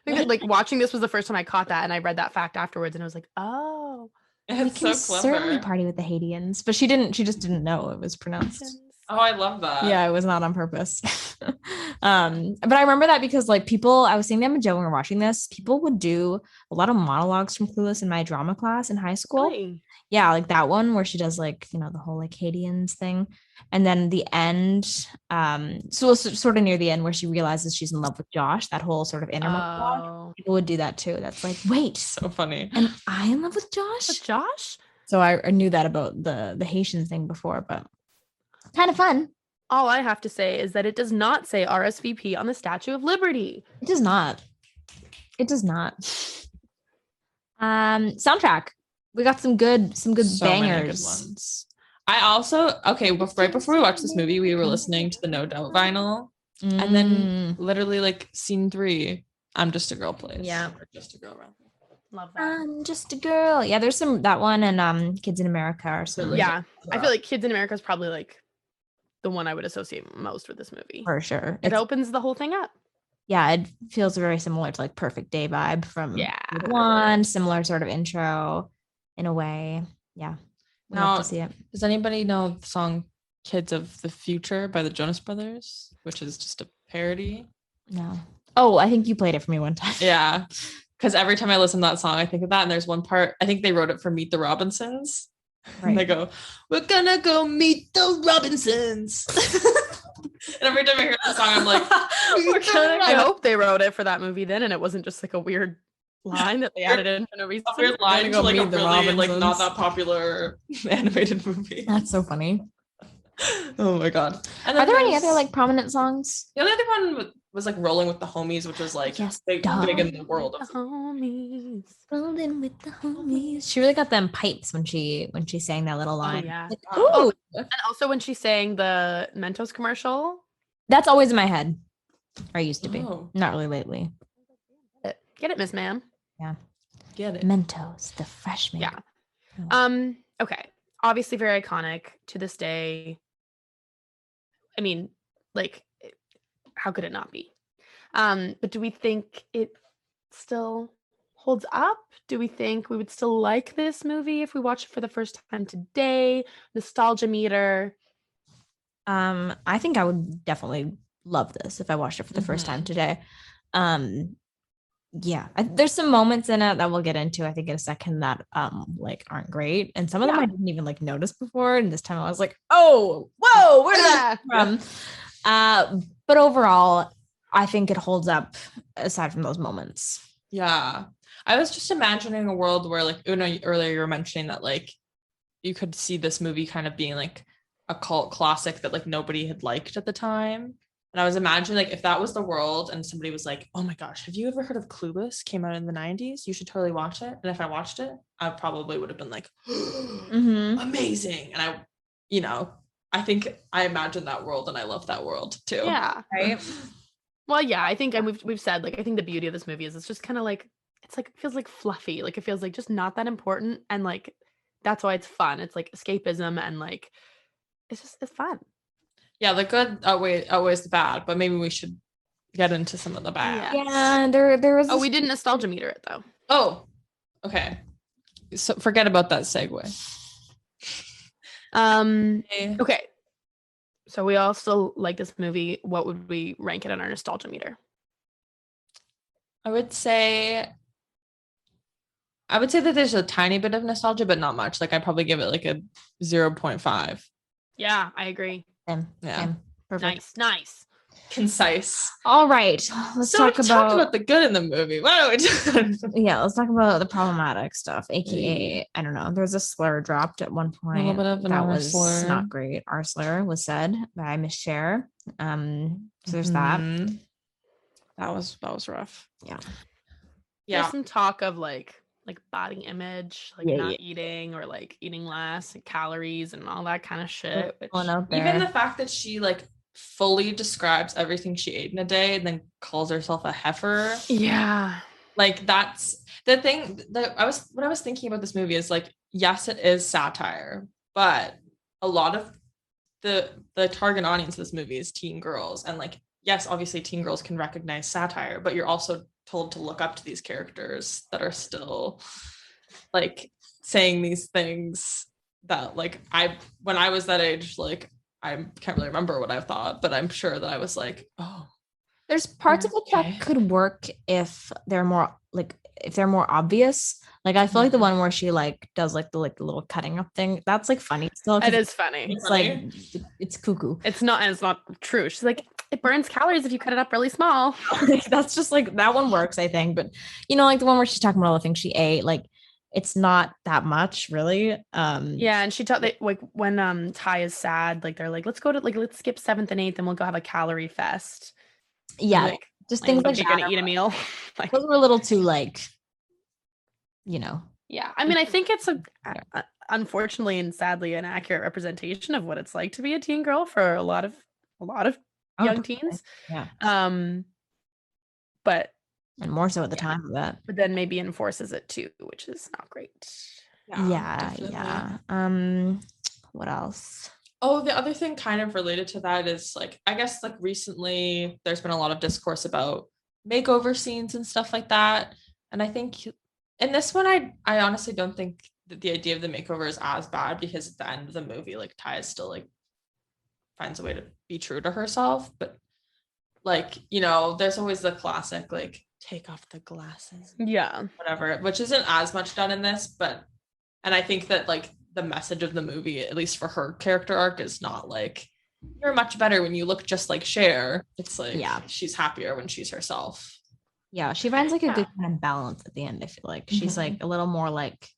think that, like watching this was the first time I caught that, and I read that fact afterwards and I was like, oh. It's we can so clever. certainly party with the Haitians, but she just didn't know it was pronounced. Oh, I love that. Yeah, it was not on purpose. But I remember that because like I was seeing them and Joe when we were watching this, people would do a lot of monologues from Clueless in my drama class in high school. Really? Yeah, like that one where she does like, you know, the whole like Haitians thing. And then the end, so it's sort of near the end where she realizes she's in love with Josh, that whole sort of inner monologue. People would do that too. That's like, wait, so funny. Am I in love with Josh? With Josh? So I knew that about the Haitian thing before, but kind of fun. All I have to say is that it does not say RSVP on the Statue of Liberty. It does not. It does not. Soundtrack. We got some good so bangers. Many good ones. I also right before we watched this movie, we were listening to the No Doubt vinyl, and then literally like scene 3, "I'm Just a Girl" plays. Yeah, Just a Girl. Rather. Love that. I'm Just a Girl. Yeah, there's that one and Kids in America are so yeah. I feel like Kids in America is probably like the one I would associate most with this movie. For sure. It opens the whole thing up. Yeah, it feels very similar to like Perfect Day vibe from one, similar sort of intro in a way. Yeah. We'll have to see it. Does anybody know the song Kids of the Future by the Jonas Brothers, which is just a parody? No. Oh, I think you played it for me one time. Yeah. Because every time I listen to that song, I think of that. And there's one part, I think they wrote it for Meet the Robinsons. Right. And they go, "We're gonna go meet the Robinsons." And every time I hear that song, I'm like, I hope they wrote it for that movie then, and it wasn't just like a weird line that they added in for no reason. A weird line to like a really like not that popular animated movie. That's so funny. Oh my god! And are there any other like prominent songs? The only other one was like "Rolling with the Homies," which was like big in the world of homies. Rolling with the homies. She really got them pipes when she sang that little line. Oh, yeah. Like, oh, and also when she sang the Mentos commercial. That's always in my head. Or used to be. Not really lately. Get it, Miss Ma'am. Yeah. Get it. Mentos, the freshman. Yeah. Oh. Okay. Obviously very iconic to this day. I mean, like, how could it not be? But do we think it still holds up? Do we think we would still like this movie if we watched it for the first time today? Nostalgia meter. I think I would definitely love this if I watched it for the first time today. Yeah, there's some moments in it that we'll get into, I think, in a second that like aren't great, and some of them I didn't even like notice before, and this time I was like, oh, whoa, where did that come from? But overall, I think it holds up aside from those moments. Yeah, I was just imagining a world where, like, Una, earlier you were mentioning that like you could see this movie kind of being like a cult classic that like nobody had liked at the time. And I was imagining like if that was the world and somebody was like, "Oh my gosh, have you ever heard of Clueless? Came out in the 90s. You should totally watch it." And if I watched it, I probably would have been like, amazing. And I think I imagined that world and I love that world too. Yeah. Right. Well, yeah, I think we've said, like, I think the beauty of this movie is it's just kind of like, it's like, it feels like fluffy. Like it feels like just not that important. And like, that's why it's fun. It's like escapism and like, it's fun. Yeah, the good outweighs the bad, but maybe we should get into some of the bad. Yeah, there was. Oh, we didn't nostalgia meter it though. Oh, okay. So forget about that segue. Okay. So we all still like this movie. What would we rank it on our nostalgia meter? I would say that there's a tiny bit of nostalgia, but not much. Like I'd probably give it like a 0.5. Yeah, I agree. Same. Perfect. Nice. Concise. All right, let's talk about the good in the movie. Why don't we yeah, let's talk about the problematic stuff, aka I don't know. There's a slur dropped at one point. A little bit of an that was slur. not great. Our slur was said by Miss Cher. So there's that. That was rough. Yeah. There's some talk of like body image, like Yeah, not eating or like eating less and calories and all that kind of shit. Which, even the fact that she like fully describes everything she ate in a day and then calls herself a heifer. Yeah. Like that's the thing that what I was thinking about this movie is like, yes, it is satire, but a lot of the target audience of this movie is teen girls. And like, yes, obviously teen girls can recognize satire, but you're also told to look up to these characters that are still like saying these things that like when I was that age, like I can't really remember what I thought, but I'm sure that I was like, oh, there's parts of it that could work if they're more obvious. Like I feel like the one where she like does like the little cutting up thing, that's like funny still. It is funny. It's like it's cuckoo. It's not true. She's like, it burns calories if you cut it up really small. That's just like that one works, I think. But you know, like the one where she's talking about all the things she ate, like it's not that much really. Yeah, and she taught that like when Ty is sad, like they're like, let's skip 7th and 8th and we'll go have a calorie fest. Yeah, like, just things like you're gonna eat a meal. Like those were a little too like, you know. Yeah, I mean, I think it's unfortunately and sadly an accurate representation of what it's like to be a teen girl for a lot of young teens. Yeah. But and more so at the time of that. But then maybe enforces it too, which is not great. Yeah. What else? Oh, the other thing kind of related to that is like, I guess like recently there's been a lot of discourse about makeover scenes and stuff like that. And I think in this one, I honestly don't think that the idea of the makeover is as bad, because at the end of the movie, like Ty is still like finds a way to be true to herself. But like, you know, there's always the classic, like, take off the glasses. Yeah. Whatever, which isn't as much done in this, and I think that like the message of the movie, at least for her character arc, is not like you're much better when you look just like Cher. It's like she's happier when she's herself. Yeah, she finds like a good kind of balance at the end. I feel like she's like a little more like,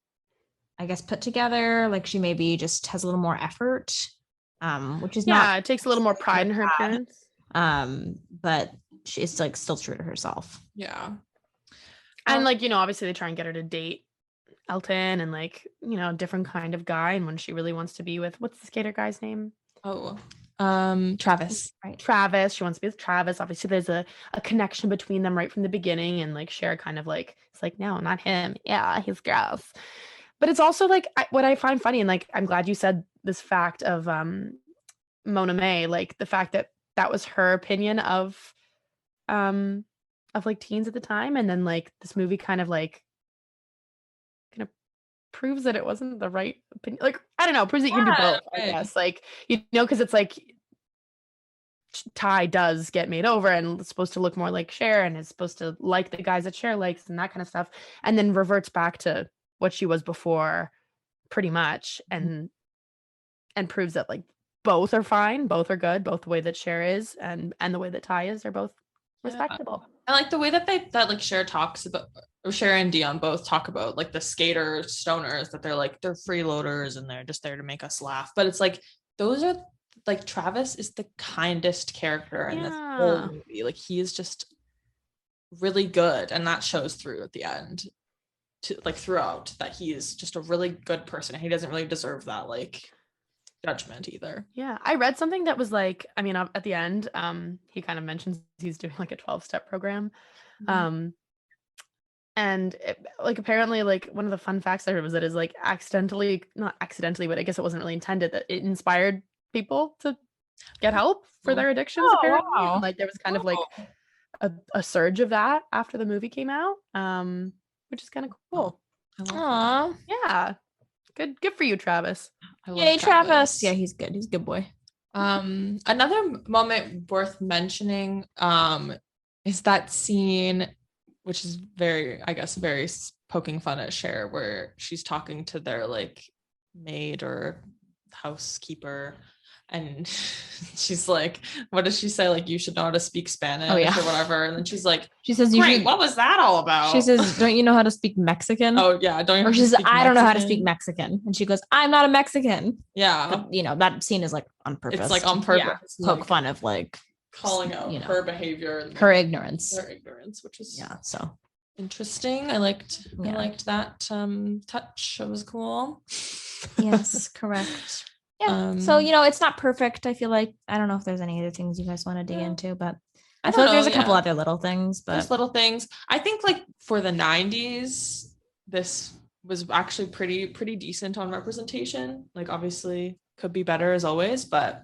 I guess, put together. Like she maybe just has a little more effort, which is it takes a little more pride in her appearance. But she's like still true to herself. Yeah. And like, you know, obviously they try and get her to date Elton and like, you know, different kind of guy. And when she really wants to be with, what's the skater guy's name? Travis. Right. Travis. She wants to be with Travis. Obviously there's a connection between them right from the beginning. And like Cher kind of like, it's like, no, not him. Yeah, he's gross. But it's also like what I find funny, and like, I'm glad you said this fact of Mona May, like the fact that that was her opinion of like teens at the time, and then like this movie kind of proves that it wasn't the right opinion. Like, I don't know, proves that you can do both, I guess. Like, you know, because it's like Ty does get made over and is supposed to look more like Cher and is supposed to like the guys that Cher likes and that kind of stuff, and then reverts back to what she was before pretty much, and proves that like both are fine, both are good, both the way that Cher is and the way that Ty is are both respectable. I like the way that like Cher talks about, or Cher and Dion both talk about like the skater stoners, that they're freeloaders and they're just there to make us laugh. But it's like, those are like, Travis is the kindest character in this whole movie. Like, he is just really good, and that shows through at the end. Throughout, that he is just a really good person. He doesn't really deserve that like judgment either. Yeah, I read something that was like, I mean, at the end, he kind of mentions he's doing like a 12-step program. And like apparently like one of the fun facts I heard was that is like not accidentally, but I guess it wasn't really intended, that it inspired people to get help for their addictions apparently. Wow. And, like there was kind of like a surge of that after the movie came out, which is kind of cool. Aww. Yeah. Good for you, Travis. Yay, Travis. Yeah, he's good. He's a good boy. Another moment worth mentioning is that scene which is very, I guess, very poking fun at Cher, where she's talking to their like maid or housekeeper, and she's like, what does she say? Like, you should know how to speak Spanish or whatever. And then she's like, she says, great, what was that all about? She says, don't you know how to speak Mexican? Oh yeah, don't you? Or she says, I don't know how to speak Mexican. And she goes, I'm not a Mexican. Yeah. But, you know, that scene is like on purpose. It's like on purpose. Yeah. Poke fun of like calling out her behavior and her ignorance. Her ignorance, which is so interesting. I liked that touch. It was cool. Yes, correct. Yeah. So, you know, it's not perfect. I feel like I don't know if there's any other things you guys want to dig into, but I feel like there's a couple other little things. But there's little things. I think like for the 90s, this was actually pretty decent on representation. Like obviously could be better as always, but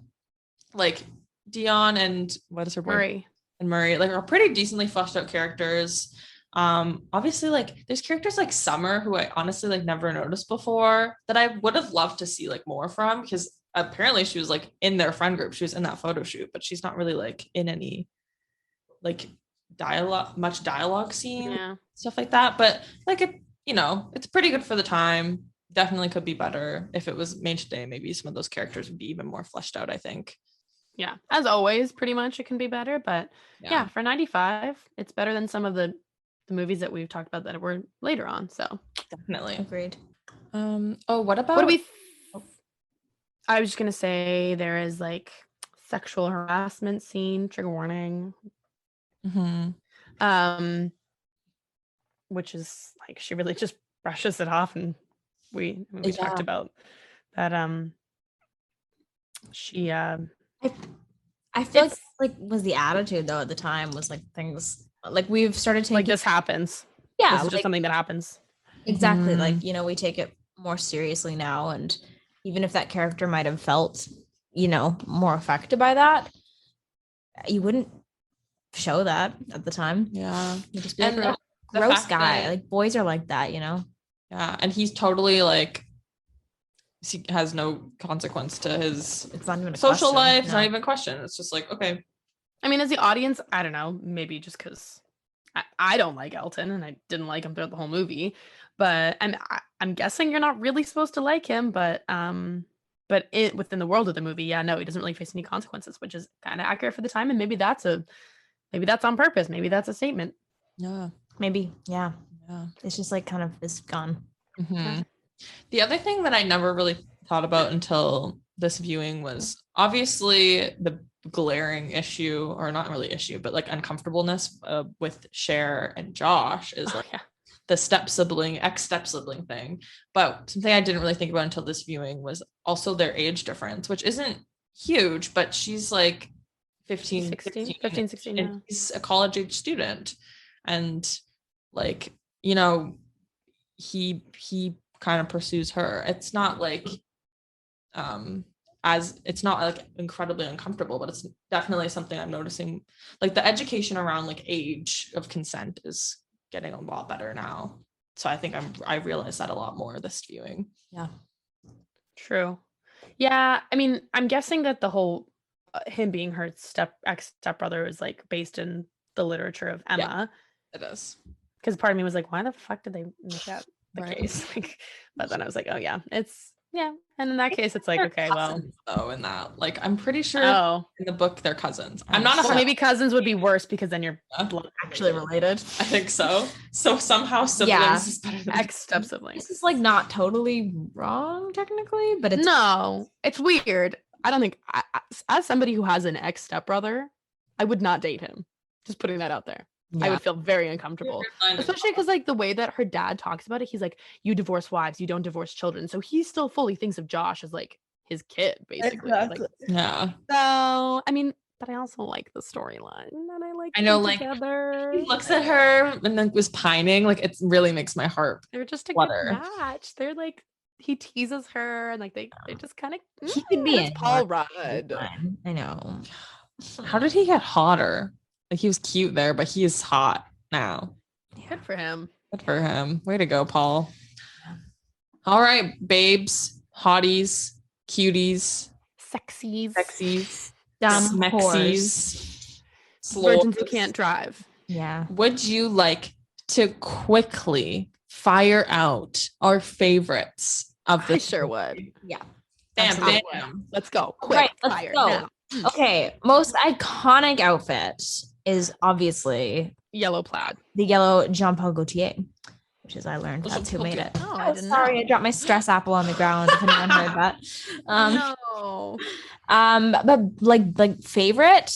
like Dion and what is her boy? Murray like are pretty decently fleshed out characters. Obviously like there's characters like Summer who I honestly like never noticed before that I would have loved to see like more from, because apparently she was like in their friend group, she was in that photo shoot, but she's not really like in any like dialogue scene, stuff like that. But like it, you know, it's pretty good for the time. Definitely could be better. If it was made today, maybe some of those characters would be even more fleshed out, I think. Yeah, as always, pretty much it can be better, but yeah, for 95, it's better than some of the movies that we've talked about that were later on. So definitely agreed. What about I was just gonna say there is like sexual harassment scene, trigger warning. Which is like she really just brushes it off, and we talked about that. She I feel like was the attitude though at the time was like things like we've started taking like this happens. Yeah, this is just something that happens. Exactly. Like, you know, we take it more seriously now, and even if that character might have felt, you know, more affected by that, you wouldn't show that at the time. Yeah. You'd just be like, gross guy. Like boys are like that, you know? Yeah. And he's totally like, he has no consequence to his it's not even a social question. life. It's not even a question. It's just like, okay. I mean, as the audience, I don't know, maybe just because I don't like Elton and I didn't like him throughout the whole movie, but I'm guessing you're not really supposed to like him, but within the world of the movie, no, he doesn't really face any consequences, which is kind of accurate for the time, and maybe that's on purpose. Maybe that's a statement. Yeah, maybe. Yeah. It's just like kind of is gone. Mm-hmm. The other thing that I never really thought about until this viewing was obviously the glaring issue, or not really issue, but like uncomfortableness with Cher and Josh is like the ex-step sibling thing. But something I didn't really think about until this viewing was also their age difference, which isn't huge, but she's like 15, 16. And he's a college age student. And like, you know, he kind of pursues her. It's not like it's not like incredibly uncomfortable, but it's definitely something I'm noticing. Like the education around like age of consent is getting a lot better now. So I think I realized that a lot more this viewing. Yeah. True. Yeah. I mean, I'm guessing that the whole him being her ex-stepbrother is like based in the literature of Emma. Yeah, it is. Because part of me was like, why the fuck did they make that the case? Like, but then I was like, oh yeah, and in that case, it's like, okay, cousins, well, in that, like, I'm pretty sure in the book they're cousins. I'm not. Maybe cousins would be worse because then you're actually related. I think so. So somehow siblings is better than ex-step siblings. This is like not totally wrong technically, but it's weird. I don't think as somebody who has an ex-stepbrother, I would not date him. Just putting that out there. I would feel very uncomfortable, especially because like the way that her dad talks about it, he's like, you divorce wives, you don't divorce children. So he still fully thinks of Josh as like his kid, basically. Exactly. Like, yeah. So, I mean, but I also like the storyline, and I know, like, together. He looks at her and then was pining. Like, it really makes my heart. They're just a good match. They're like, he teases her, and like they just kind of. He could be in Paul Rudd. I know. How did he get hotter? Like, he was cute there, but he is hot now. Good for him. Good for him. Way to go, Paul. All right, babes, hotties, cuties, sexies, dumb smexies, virgins who can't drive. Yeah. Would you like to quickly fire out our favorites of the I sure would. Yeah. Bam, Absolutely. bam. Let's go. Quick, Right, let's fire go. now. Okay, most iconic outfit is obviously Yellow plaid. the yellow Jean Paul Gaultier, which is I learned that's who made it. Oh, I didn't sorry, know. I dropped my stress apple on the ground. If anyone heard that. No. But like favorite.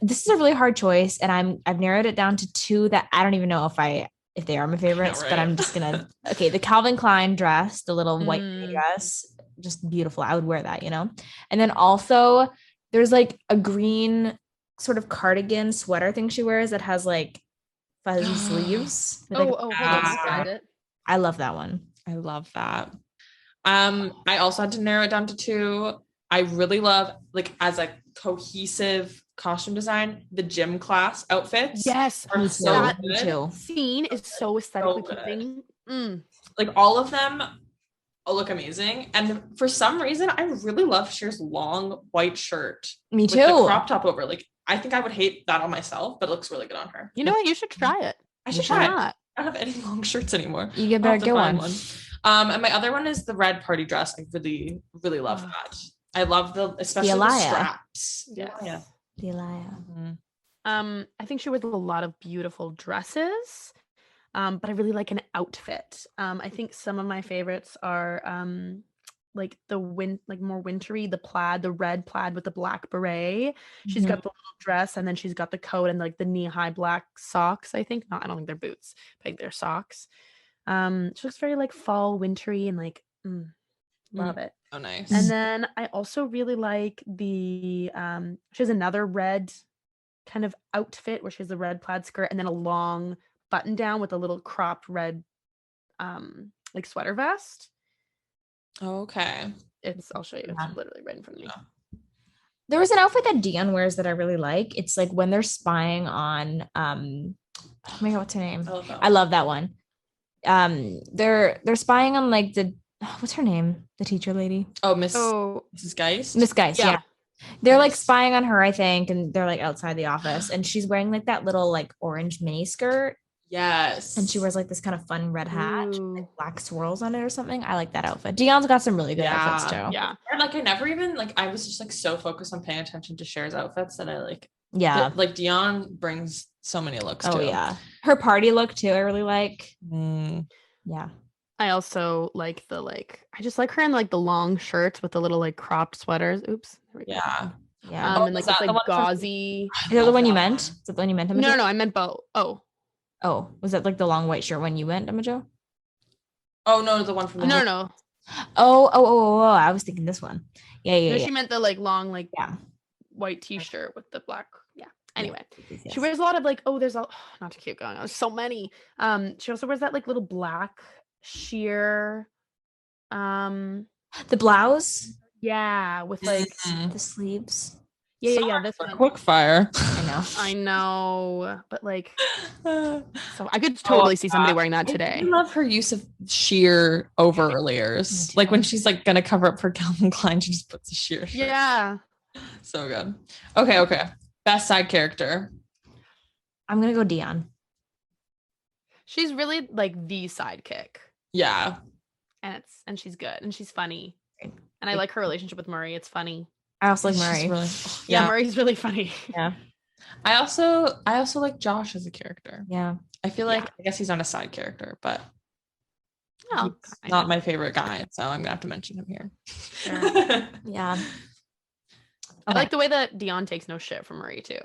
This is a really hard choice, and I've narrowed it down to two that I don't even know if they are my favorites, but I'm just gonna okay, the Calvin Klein dress, the little white dress, just beautiful. I would wear that, And then also there's like a green sort of cardigan sweater thing she wears that has like fuzzy sleeves. With, Hold on, find it. I love that one. I love that. I also had to narrow it down to two. I really love, like, as a cohesive costume design, the gym class outfits. Yes, are so good. Too. Scene is so aesthetically So good. pleasing. Like, all of them look amazing. And for some reason, I really love Cher's long white shirt. Me with too. the crop top over. Like, I think I would hate that on myself, but it looks really good on her. You know what? You should try it. I should try it. I don't have any long shirts anymore. You better get one. And my other one is the red party dress. I really, really love that. I love especially the straps. Yeah. Delia. I think she wears a lot of beautiful dresses. But I really like an outfit. I think some of my favorites are like more wintry, the plaid, the red plaid with the black beret. She's got the little dress, and then she's got the coat and like the knee-high black socks. I don't think they're boots, I think they're socks. She looks very like fall wintry and like love it. Oh, nice. And then I also really like the she has another red kind of outfit where she has a red plaid skirt and then a long button down with a little cropped red like sweater vest. Okay. I'll show you. It's literally right in front of me. There was an outfit that Dion wears that I really like. It's like when they're spying on oh my god, what's her name? I love that one. They're spying on like what's her name? The teacher lady. Mrs. Geist. Miss Geist, yeah. They're like spying on her, I think, and they're like outside the office, and she's wearing like that little like orange mini skirt. Yes. And she wears like this kind of fun red hat with like, black swirls on it or something. I like that outfit. Dion's got some really good outfits too. Yeah. Like I never even I was just like so focused on paying attention to Cher's outfits that I like. Yeah. Like Dion brings so many looks too. Oh yeah. Her party look too, I really like. Yeah. I also like I just like her in like the long shirts with the little like cropped sweaters. Oops. There we go. Yeah. Yeah. And like this like gauzy. Is that the one you meant? Is that the one you meant? No, I meant both. Oh, was that like the long white shirt when you went, Amajo? Oh no, the one from the No. Oh, I was thinking this one. Yeah. She meant the like long white t-shirt with the black. Yeah. Anyway, she wears a lot of like there's not to keep going. There's so many. She also wears that like little black sheer the blouse. Yeah, with like the sleeves. Yeah. This one. Quick fire. I know, but like, so I could totally see somebody wearing that today. I love her use of sheer over layers. Like when she's like gonna cover up for Calvin Klein, she just puts a sheer shirt. Yeah. So good. Okay. Best side character. I'm gonna go Dion. She's really like the sidekick. Yeah. And she's good and she's funny. And I like her relationship with Murray. It's funny. I also like Murray. Murray's really funny. Yeah. I also like Josh as a character. Yeah. I feel like I guess he's not a side character, but he's not my favorite guy, so I'm gonna have to mention him here. Sure. Yeah. I like the way that Dion takes no shit from Murray too.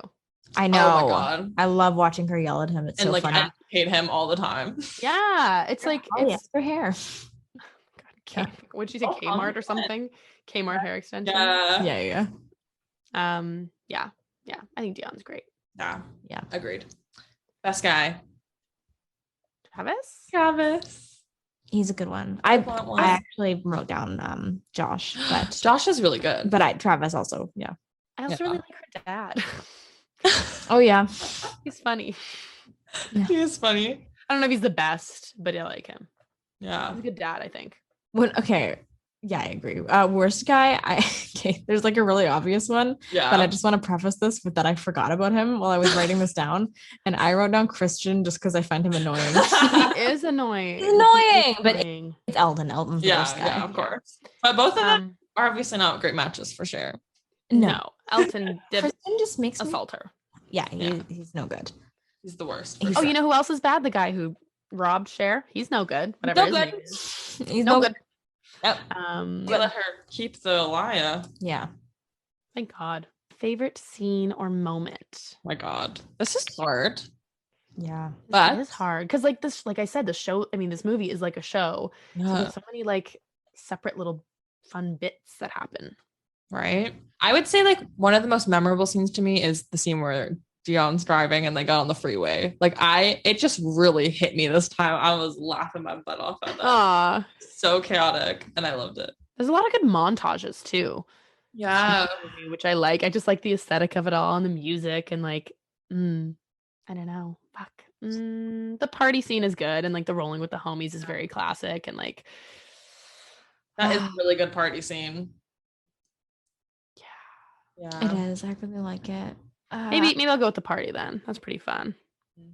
I know. Oh my god. I love watching her yell at him. It's so funny. I hate him all the time. Yeah. It's like it's her hair. What'd she say? Kmart or something? Kmart hair extension. Yeah. Yeah. I think Dion's great. Yeah. Agreed. Best guy. Travis. He's a good one. I actually wrote down Josh, but Josh is really good. But Travis also, yeah. I also really like her dad. Oh yeah. He's funny. Yeah. He is funny. I don't know if he's the best, but I like him. Yeah. He's a good dad, I think. Yeah, I agree. Worst guy, okay, there's like a really obvious one, Yeah. but I just want to preface this with that I forgot about him while I was writing this down. And I wrote down Christian just because I find him annoying. He is annoying. He's annoying, but Annoying. it's Eldon. Eldon's the worst guy. Yeah, of course. But both of them are obviously not great matches for Cher. No, Elton did Christian just makes assault her. Yeah, he's no good. He's the worst. Oh, you know who else is bad? The guy who robbed Cher. He's no good. Whatever his name is. He's no good. Yep. They let her keep the Elia. Yeah. Thank God. Favorite scene or moment? My God, this is hard. Yeah, but it is hard because, like this, like I said, the show. I mean, this movie is like a show. Yeah. So there's so many like separate little fun bits that happen. Right. I would say like one of the most memorable scenes to me is the scene where Dion's driving and they got on the freeway. Like it just really hit me this time. I was laughing my butt off at that. Aww. So chaotic, and I loved it. There's a lot of good montages too. Yeah. Which I like. I just like the aesthetic of it all and the music and like, I don't know. Fuck. The party scene is good and like the rolling with the homies is very classic and like that is a really good party scene. Yeah. It is. I really like it. Maybe I'll go with the party then. That's pretty fun.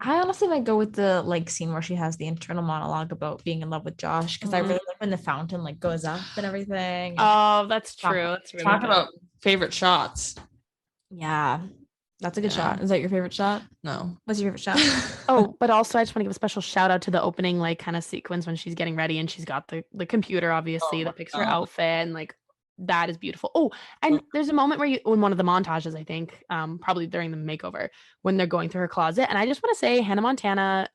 I honestly might go with the like scene where she has the internal monologue about being in love with Josh because I really like when the fountain like goes up and everything. Oh, that's true. That's really Talk about favorite shots. Yeah, that's a good shot. Is that your favorite shot? No. What's your favorite shot? Oh, but also I just want to give a special shout out to the opening like kind of sequence when she's getting ready and she's got the computer obviously that picks her outfit and like that is beautiful. Oh, and there's a moment where in one of the montages, I think, probably during the makeover, when they're going through her closet. And I just want to say Hannah Montana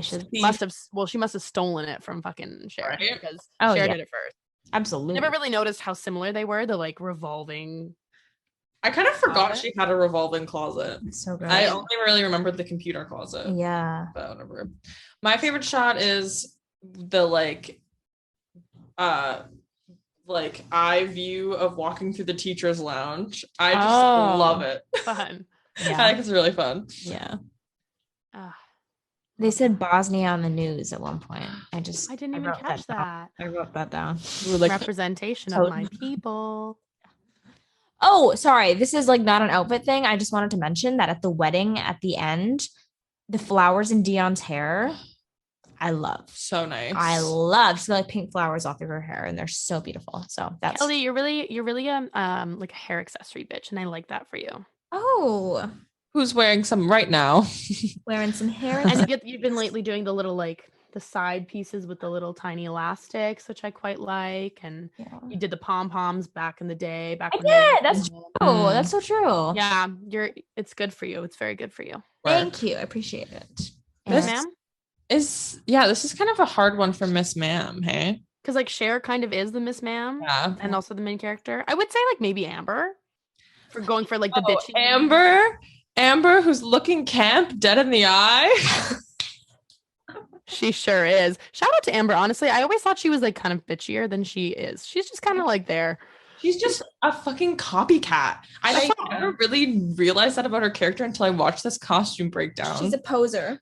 she must have stolen it from fucking Cher because Cher did it first. Absolutely. Never really noticed how similar they were, the like revolving. I kind of forgot she had a revolving closet. So good. I only really remembered the computer closet. Yeah. But whatever. My favorite shot is the like eye view of walking through the teacher's lounge. I just love it. Fun. Yeah. I think it's really fun. Yeah. They said Bosnia on the news at one point. I didn't even catch that. I wrote that down. Like, representation of my people. Oh, sorry. This is like not an outfit thing. I just wanted to mention that at the wedding at the end, the flowers in Dion's hair, I love. So nice. I love. She's got like pink flowers all through her hair, and they're so beautiful. So that's Kelly, you're really like a hair accessory bitch, and I like that for you. Oh, who's wearing some right now? Wearing some hair, and you've been lately doing the little like the side pieces with the little tiny elastics, which I quite like, and you did the pom poms back in the day. I did. That's true. That's so true. Yeah, it's good for you. It's very good for you. Thank you. I appreciate it. Yes, ma'am. This is kind of a hard one for Miss Ma'am, hey? Because like Cher kind of is the Miss Ma'am, and also the main character. I would say like maybe Amber for going for like the bitchy. Amber, who's looking camp, dead in the eye. She sure is. Shout out to Amber. Honestly, I always thought she was like kind of bitchier than she is. She's just kind of like there. She's just a fucking copycat. I never really realized that about her character until I watched this costume breakdown. She's a poser.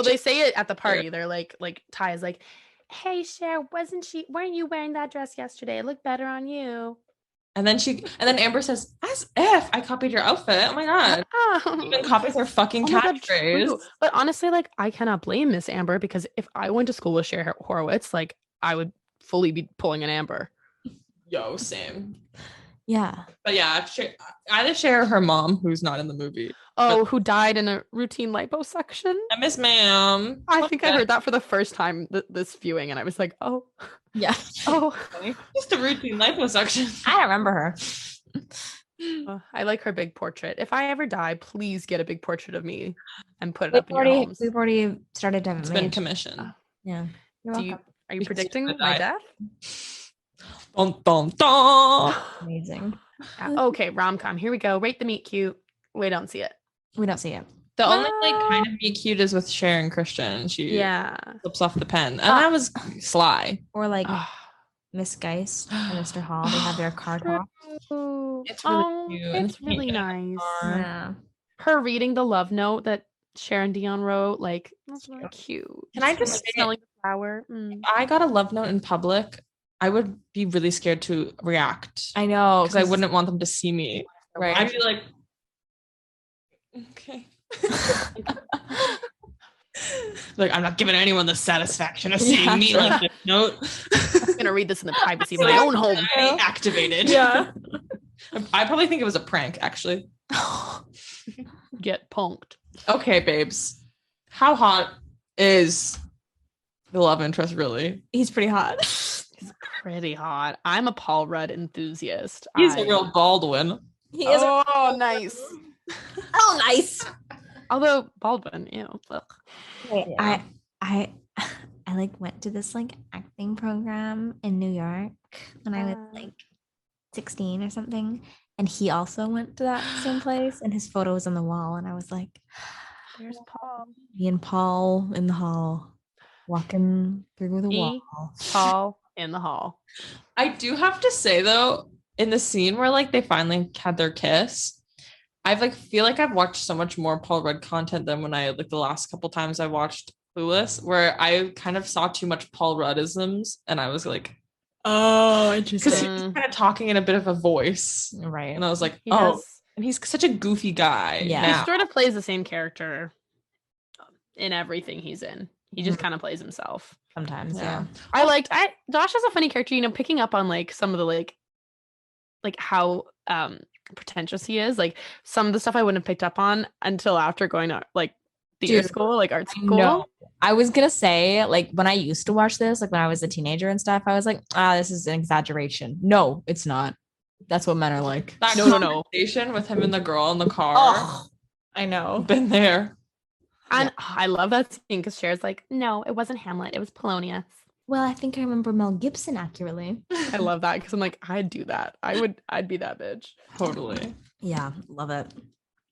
They say it at the party. They're like Ty is like, "Hey Cher, weren't you wearing that dress yesterday? It looked better on you." And then Amber says, "As if I copied your outfit." Oh my god. Even copies her fucking catchphrase. But honestly, like I cannot blame Miss Amber because if I went to school with Cher Horowitz, like I would fully be pulling an Amber. Yo, same. Yeah. But yeah, either Cher or her mom, who's not in the movie. Oh, who died in a routine liposuction? Miss Ma'am. I think I heard that for the first time this viewing, and I was like, oh. Yeah. Oh. Just a routine liposuction. I don't remember her. I like her big portrait. If I ever die, please get a big portrait of me and put it up in your homes. We've already started to have it been commissioned. Yeah. Are you predicting my death? Dun, dun, dun. Amazing. Okay, rom-com. Here we go. Rate the meet cute. We don't see it. We don't see it. The only like kind of meet cute is with Cher and Christian. She flips off the pen, and that was sly. Or like Miss Geist and Mr. Hall. They have their car talk. It's really cute. It's really nice. Yeah. Her reading the love note that Cher and Dion wrote, like that's really cute. Can I just smelling the flower? If I got a love note in public, I would be really scared to react. I know. Because I wouldn't want them to see me. Right. I'd be like, okay. Like, I'm not giving anyone the satisfaction of seeing me like this note. I'm gonna read this in the privacy of my own home. Activated. Yeah. I probably think it was a prank, actually. Get punked. Okay, babes. How hot is the love interest really? He's pretty hot. He's pretty hot. I'm a Paul Rudd enthusiast. He's a real Baldwin. He is. Oh, nice. Oh, nice. Although Baldwin, ew. Ugh. I like went to this like acting program in New York when I was like 16 or something, and he also went to that same place, and his photo was on the wall, and I was like, There's Paul. me and Paul in the hall walking through the wall. Paul in the hall. I do have to say though, in the scene where like they finally had their kiss, I've like feel like I've watched so much more Paul Rudd content than when I like the last couple times I watched Clueless, where I kind of saw too much Paul Ruddisms, and I was like, Oh, because interesting. he was kind of talking in a bit of a voice, Right. and I was like, He oh, does. and he's such a goofy guy. Yeah. He now. sort of plays the same character in everything he's in. He just kind of plays himself. Sometimes, Yeah. yeah. Josh has a funny character, you know, picking up on like some of the like how pretentious he is. Like some of the stuff I wouldn't have picked up on until after going to like theater school, like art school. No, I was gonna say, like, when I used to watch this, like when I was a teenager and stuff, I was like, this is an exaggeration. No, it's not. That's what men are like. That No. conversation with him and the girl in the car. Oh, I know. Been there. And I love that scene because Cher's like, no, it wasn't Hamlet, it was Polonius. Well, I think I remember Mel Gibson accurately. I love that because I'm like, I'd do that. I'd be that bitch. Totally. Yeah, love it.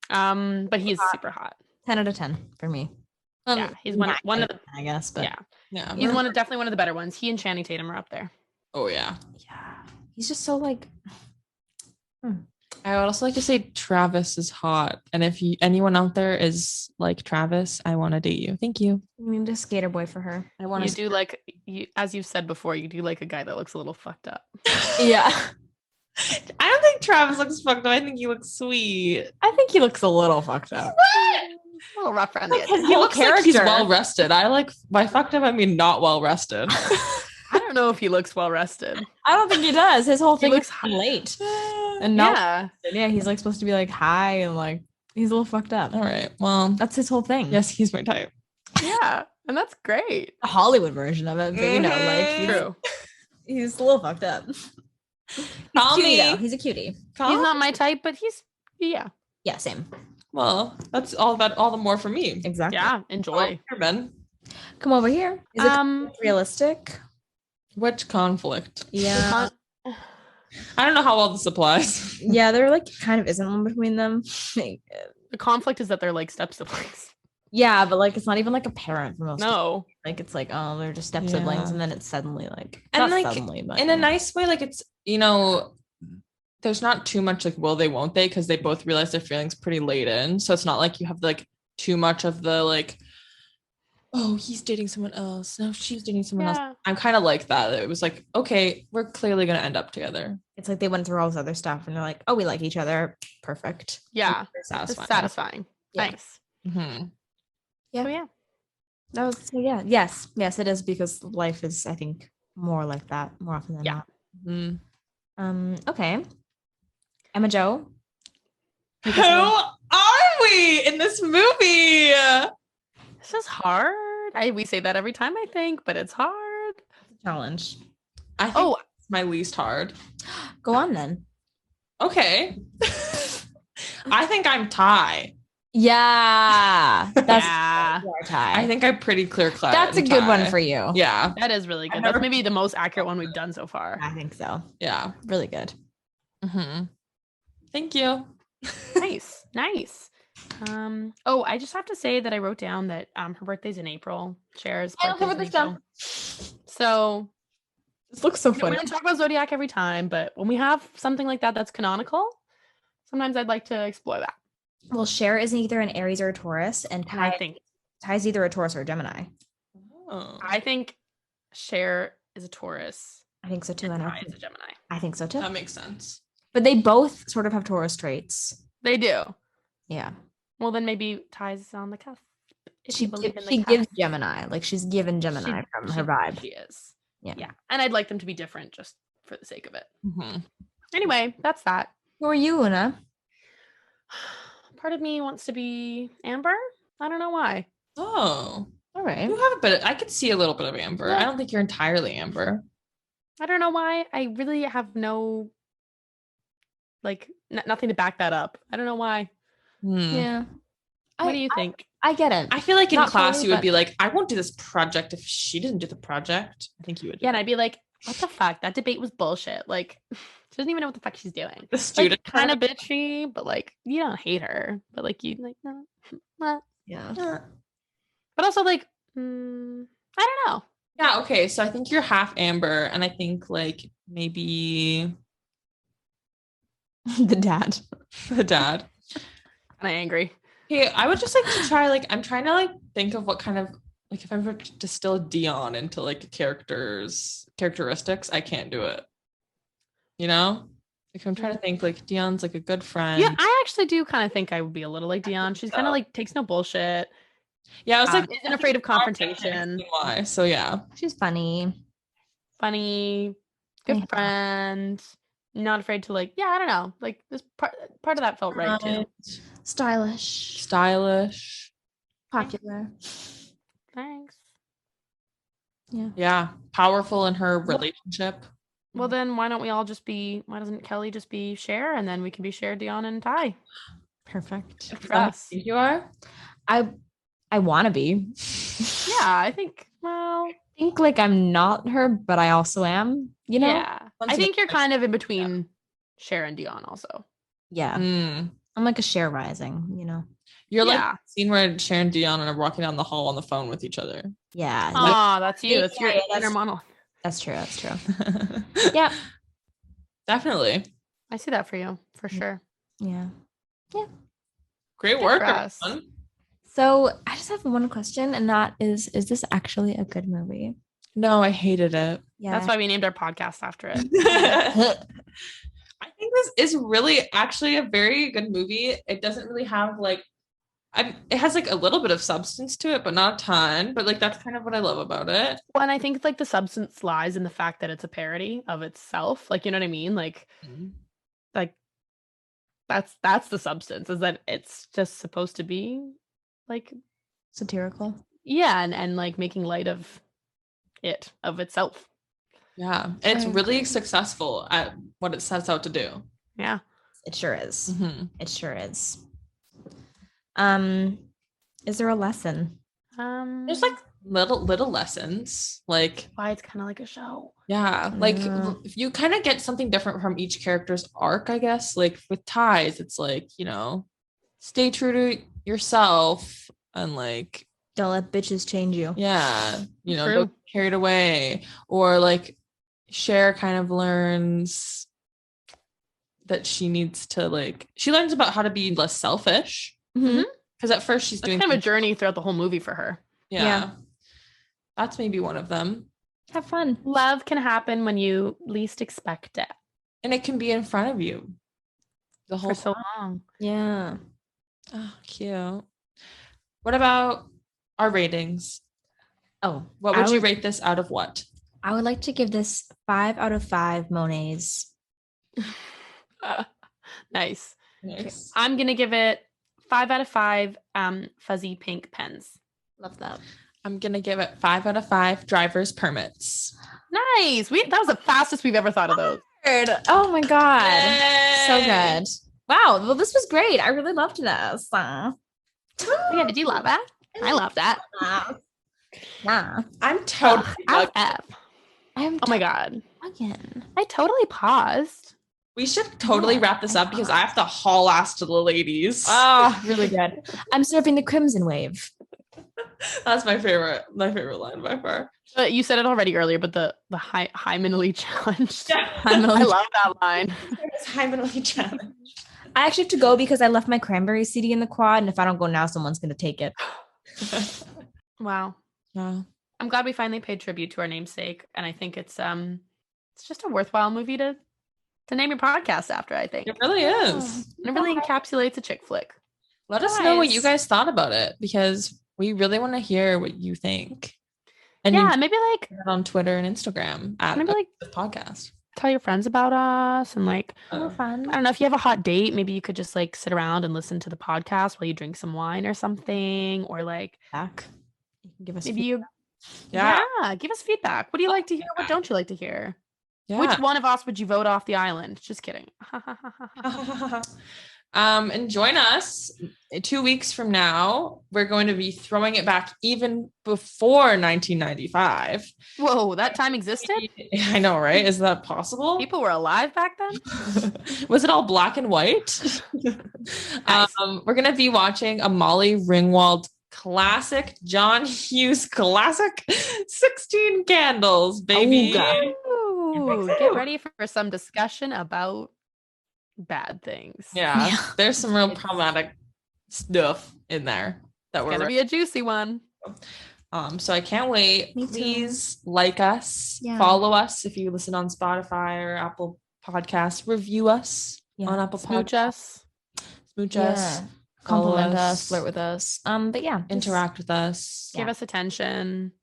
But he's super hot. 10 out of 10 for me. Yeah, he's one of the, I guess, but yeah. He's definitely one of the better ones. He and Channing Tatum are up there. Oh yeah. yeah, he's just so like. I would also like to say Travis is hot, and if anyone out there is like Travis, I want to date you. Thank you. You need a skater boy for her. I want You to do like as you've said before, you do like a guy that looks a little fucked up. Yeah, I don't think Travis looks fucked up. I think he looks sweet. I think he looks a little fucked up. A little rough around the edges. His He whole looks like he's character. well rested. I like by fucked up, I mean not well rested. I don't know if he looks well rested. I don't think he does. His whole thing looks is late and not. Yeah. Yeah, he's like supposed to be like high and like he's a little fucked up. All right. Well, That's his whole thing. yes, he's my type. Yeah. And that's great. The Hollywood version of it, but you know, like True. he's a little fucked up. He's Call cutie me. though. He's a cutie. He's not my type, but yeah. Yeah, same. Well, that's all the more for me. Exactly. Yeah. Enjoy. Here, Ben. Come over here. Is it realistic? Which conflict? Yeah. I don't know how well this applies. Yeah, there like kind of isn't one between them. The conflict is that they're like step siblings. Yeah, but like it's not even like a parent for most. No. Like it's like, oh, they're just step siblings, Yeah. and then it's suddenly like And not like suddenly, but in a nice way, like it's, you know, there's not too much like will they won't they, because they both realize their feelings pretty late in, so it's not like you have like too much of the like, oh, he's dating someone else, no, she's dating someone else. I'm kind of like that. It was like, okay, we're clearly gonna end up together. it's like they went through all this other stuff, and they're like, oh, we like each other, perfect. Yeah. Very It's satisfying. satisfying. Yeah. Nice. Mm-hmm. Yeah. So yeah. That was so yeah, yes, it is, because life is, I think, more like that more often than Yeah. not. Mm. Okay. Emma Joe. Who are we in this movie? This is hard. We say that every time, I think, but it's hard. Challenge. I think it's my least hard. Go on then. Okay. I think I'm Ty. Yeah. That's Yeah. you are Ty. I think I'm pretty clear cut. that's a good one for you. Yeah. That is really good. I've That's never- maybe the most accurate one we've done so far. I think so. Yeah. Really good. Mm-hmm. Thank you. Nice. I just have to say that I wrote down that her birthday's in April. Cher's I also birthday's wrote in this April. So This looks so we funny. don't talk about Zodiac every time, but when we have something like that that's canonical, sometimes I'd like to explore that. Well, Cher is either an Aries or a Taurus, and And I think Ty's either a Taurus or a Gemini. Oh. I think Cher is a Taurus I think so too. And And Ty is a Gemini. I think so too. That makes sense. But they both sort of have Taurus traits. They do. Yeah. Well, then maybe Ty's on the cusp. If She you believe in the gives cusp. Gemini. Like she's given Gemini from her vibe. She is. Yeah. Yeah. And I'd like them to be different just for the sake of it. Mm-hmm. Anyway, that's that. Who are you, Una? Part of me wants to be Amber. I don't know why. Oh, All right. you have a bit. I could see a little bit of Amber. Yeah. I don't think you're entirely Amber. I don't know why. I really have no, nothing to back that up. I don't know why. Yeah. What do you think? I get it. I feel like in Not class totally, you would but- be like, I won't do this project if she didn't do the project. I think you would. Yeah, and I'd be like, what the fuck? That debate was bullshit. Like, she doesn't even know what the fuck she's doing. The student Kind of bitchy, but like, you don't hate her. But like, you like, no. Well. Yeah. But also like, I don't know. Yeah. Okay. So I think you're half Amber, and I think like maybe The dad. the dad. Kind of angry. Hey, I would just like to try. Like, I'm trying to like think of what kind of like if I were to distill Dion into like a characteristics, I can't do it. You know, like I'm trying to think like Dion's like a good friend. Yeah, I actually do kind of think I would be a little like Dion. She's kind of like takes no bullshit. Yeah, I was like, Isn't afraid of confrontation. Why? So yeah, She's funny. Funny, good Yeah. friend. Not afraid to like. Yeah, I don't know. Like this part of that felt right too. Stylish. Stylish. Popular. Thanks. Yeah, powerful in her relationship. Well, then why don't we all just be? Why doesn't Kelly just be Cher, and then we can be Cher, Dion, and Ty Perfect. for us? You are. I want to be. Yeah, I think. Well, I think like I'm not her, but I also am. You know? yeah. I think you're kind of in between Cher and Dion, also. Yeah. Mm. I'm like a share rising. You know? You're like Yeah. the scene where Sharon Dion are walking down the hall on the phone with each other. Yeah. Oh, that's you. That's your Yeah, inner monologue. That's true. That's true. Yeah. Definitely. I see that for you, for sure. Yeah. Great Good work, for us. everyone. So I just have one question, and that is this actually a good movie? No, I hated it. Yeah. That's why we named our podcast after it. I think this is really actually a very good movie. It doesn't really have like it has like a little bit of substance to it, but not a ton. But like that's kind of what I love about it. Well, and I think like the substance lies in the fact that it's a parody of itself. Like, you know what I mean? Like that's the substance, is that it's just supposed to be like Satirical. yeah, and like making light of itself. Yeah. And it's really successful at what it sets out to do. Yeah. It sure is. Mm-hmm. It sure is. Is there a lesson? There's like little lessons. Like why it's kind of like a show. yeah, like Mm. if you kind of get something different from each character's arc, I guess. Like with Ties, it's like, you know, stay true to yourself and like Don't let bitches change you. yeah, you know, True. don't get carried away. Or like Cher kind of learns that she needs to like she learns about how to be less selfish. Mhm. Because at first she's It's doing kind of a things- journey throughout the whole movie for her. yeah. That's maybe one of them. Have fun. Love can happen when you least expect it. And it can be in front of you the whole For so time. long. Yeah. Oh, cute. What about our ratings? Oh, What would you rate this out of what? I would like to give this 5 out of 5 Monets. Nice. Nice. I'm gonna give it 5 out of 5 fuzzy pink pens. Love that. I'm gonna give it 5 out of 5 driver's permits. Nice. That was the fastest we've ever thought of those. Oh my god. So Yay! good. Wow. Well, this was great. I really loved this. Yeah, did you love that? I love that. Yeah. I'm totally FF. I'm Oh my god. again. I totally paused. We should totally wrap this up because I have to haul ass to the ladies. Oh, really good. I'm surfing the crimson wave. That's my favorite line by far. You said it already earlier, but the hymenally challenged. Yeah. I love that line. It's hymenally challenged. I actually have to go because I left my cranberry CD in the quad, and if I don't go now, someone's gonna take it. Wow. Wow. I'm glad we finally paid tribute to our namesake, and I think it's It's just a worthwhile movie to name your podcast after, I think. It really is. And it really encapsulates a chick flick. Let us know what you guys thought about it, because we really want to hear what you think. And yeah, maybe like on Twitter and Instagram at maybe like the podcast. Tell your friends about us, and like fun. I don't know, if you have a hot date, maybe you could just like sit around and listen to the podcast while you drink some wine or something, or like Give us maybe you give us feedback. What do you like to hear? What don't you like to hear? Yeah. Which one of us would you vote off the island? Just kidding. And join us 2 weeks from now. We're going to be throwing it back even before 1995. Whoa, that time existed? I know, right? Is that possible? People were alive back then? Was it all black and white? Nice. We're going to be watching a Molly Ringwald classic, John Hughes classic, 16 Candles, baby. Ooh, get ready for some discussion about bad things. Yeah. There's some real problematic stuff in there that It's gonna be a juicy one. So I can't wait. Please like us, follow us if you listen on Spotify or Apple Podcasts, review us on Apple Podcasts. Smooch us. Compliment us, flirt with us. But yeah, interact with us. Give us attention.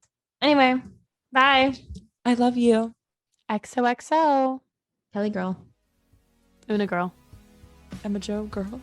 Anyway, bye. I love you. XOXO. Kelly girl. Una girl. Emma Joe girl.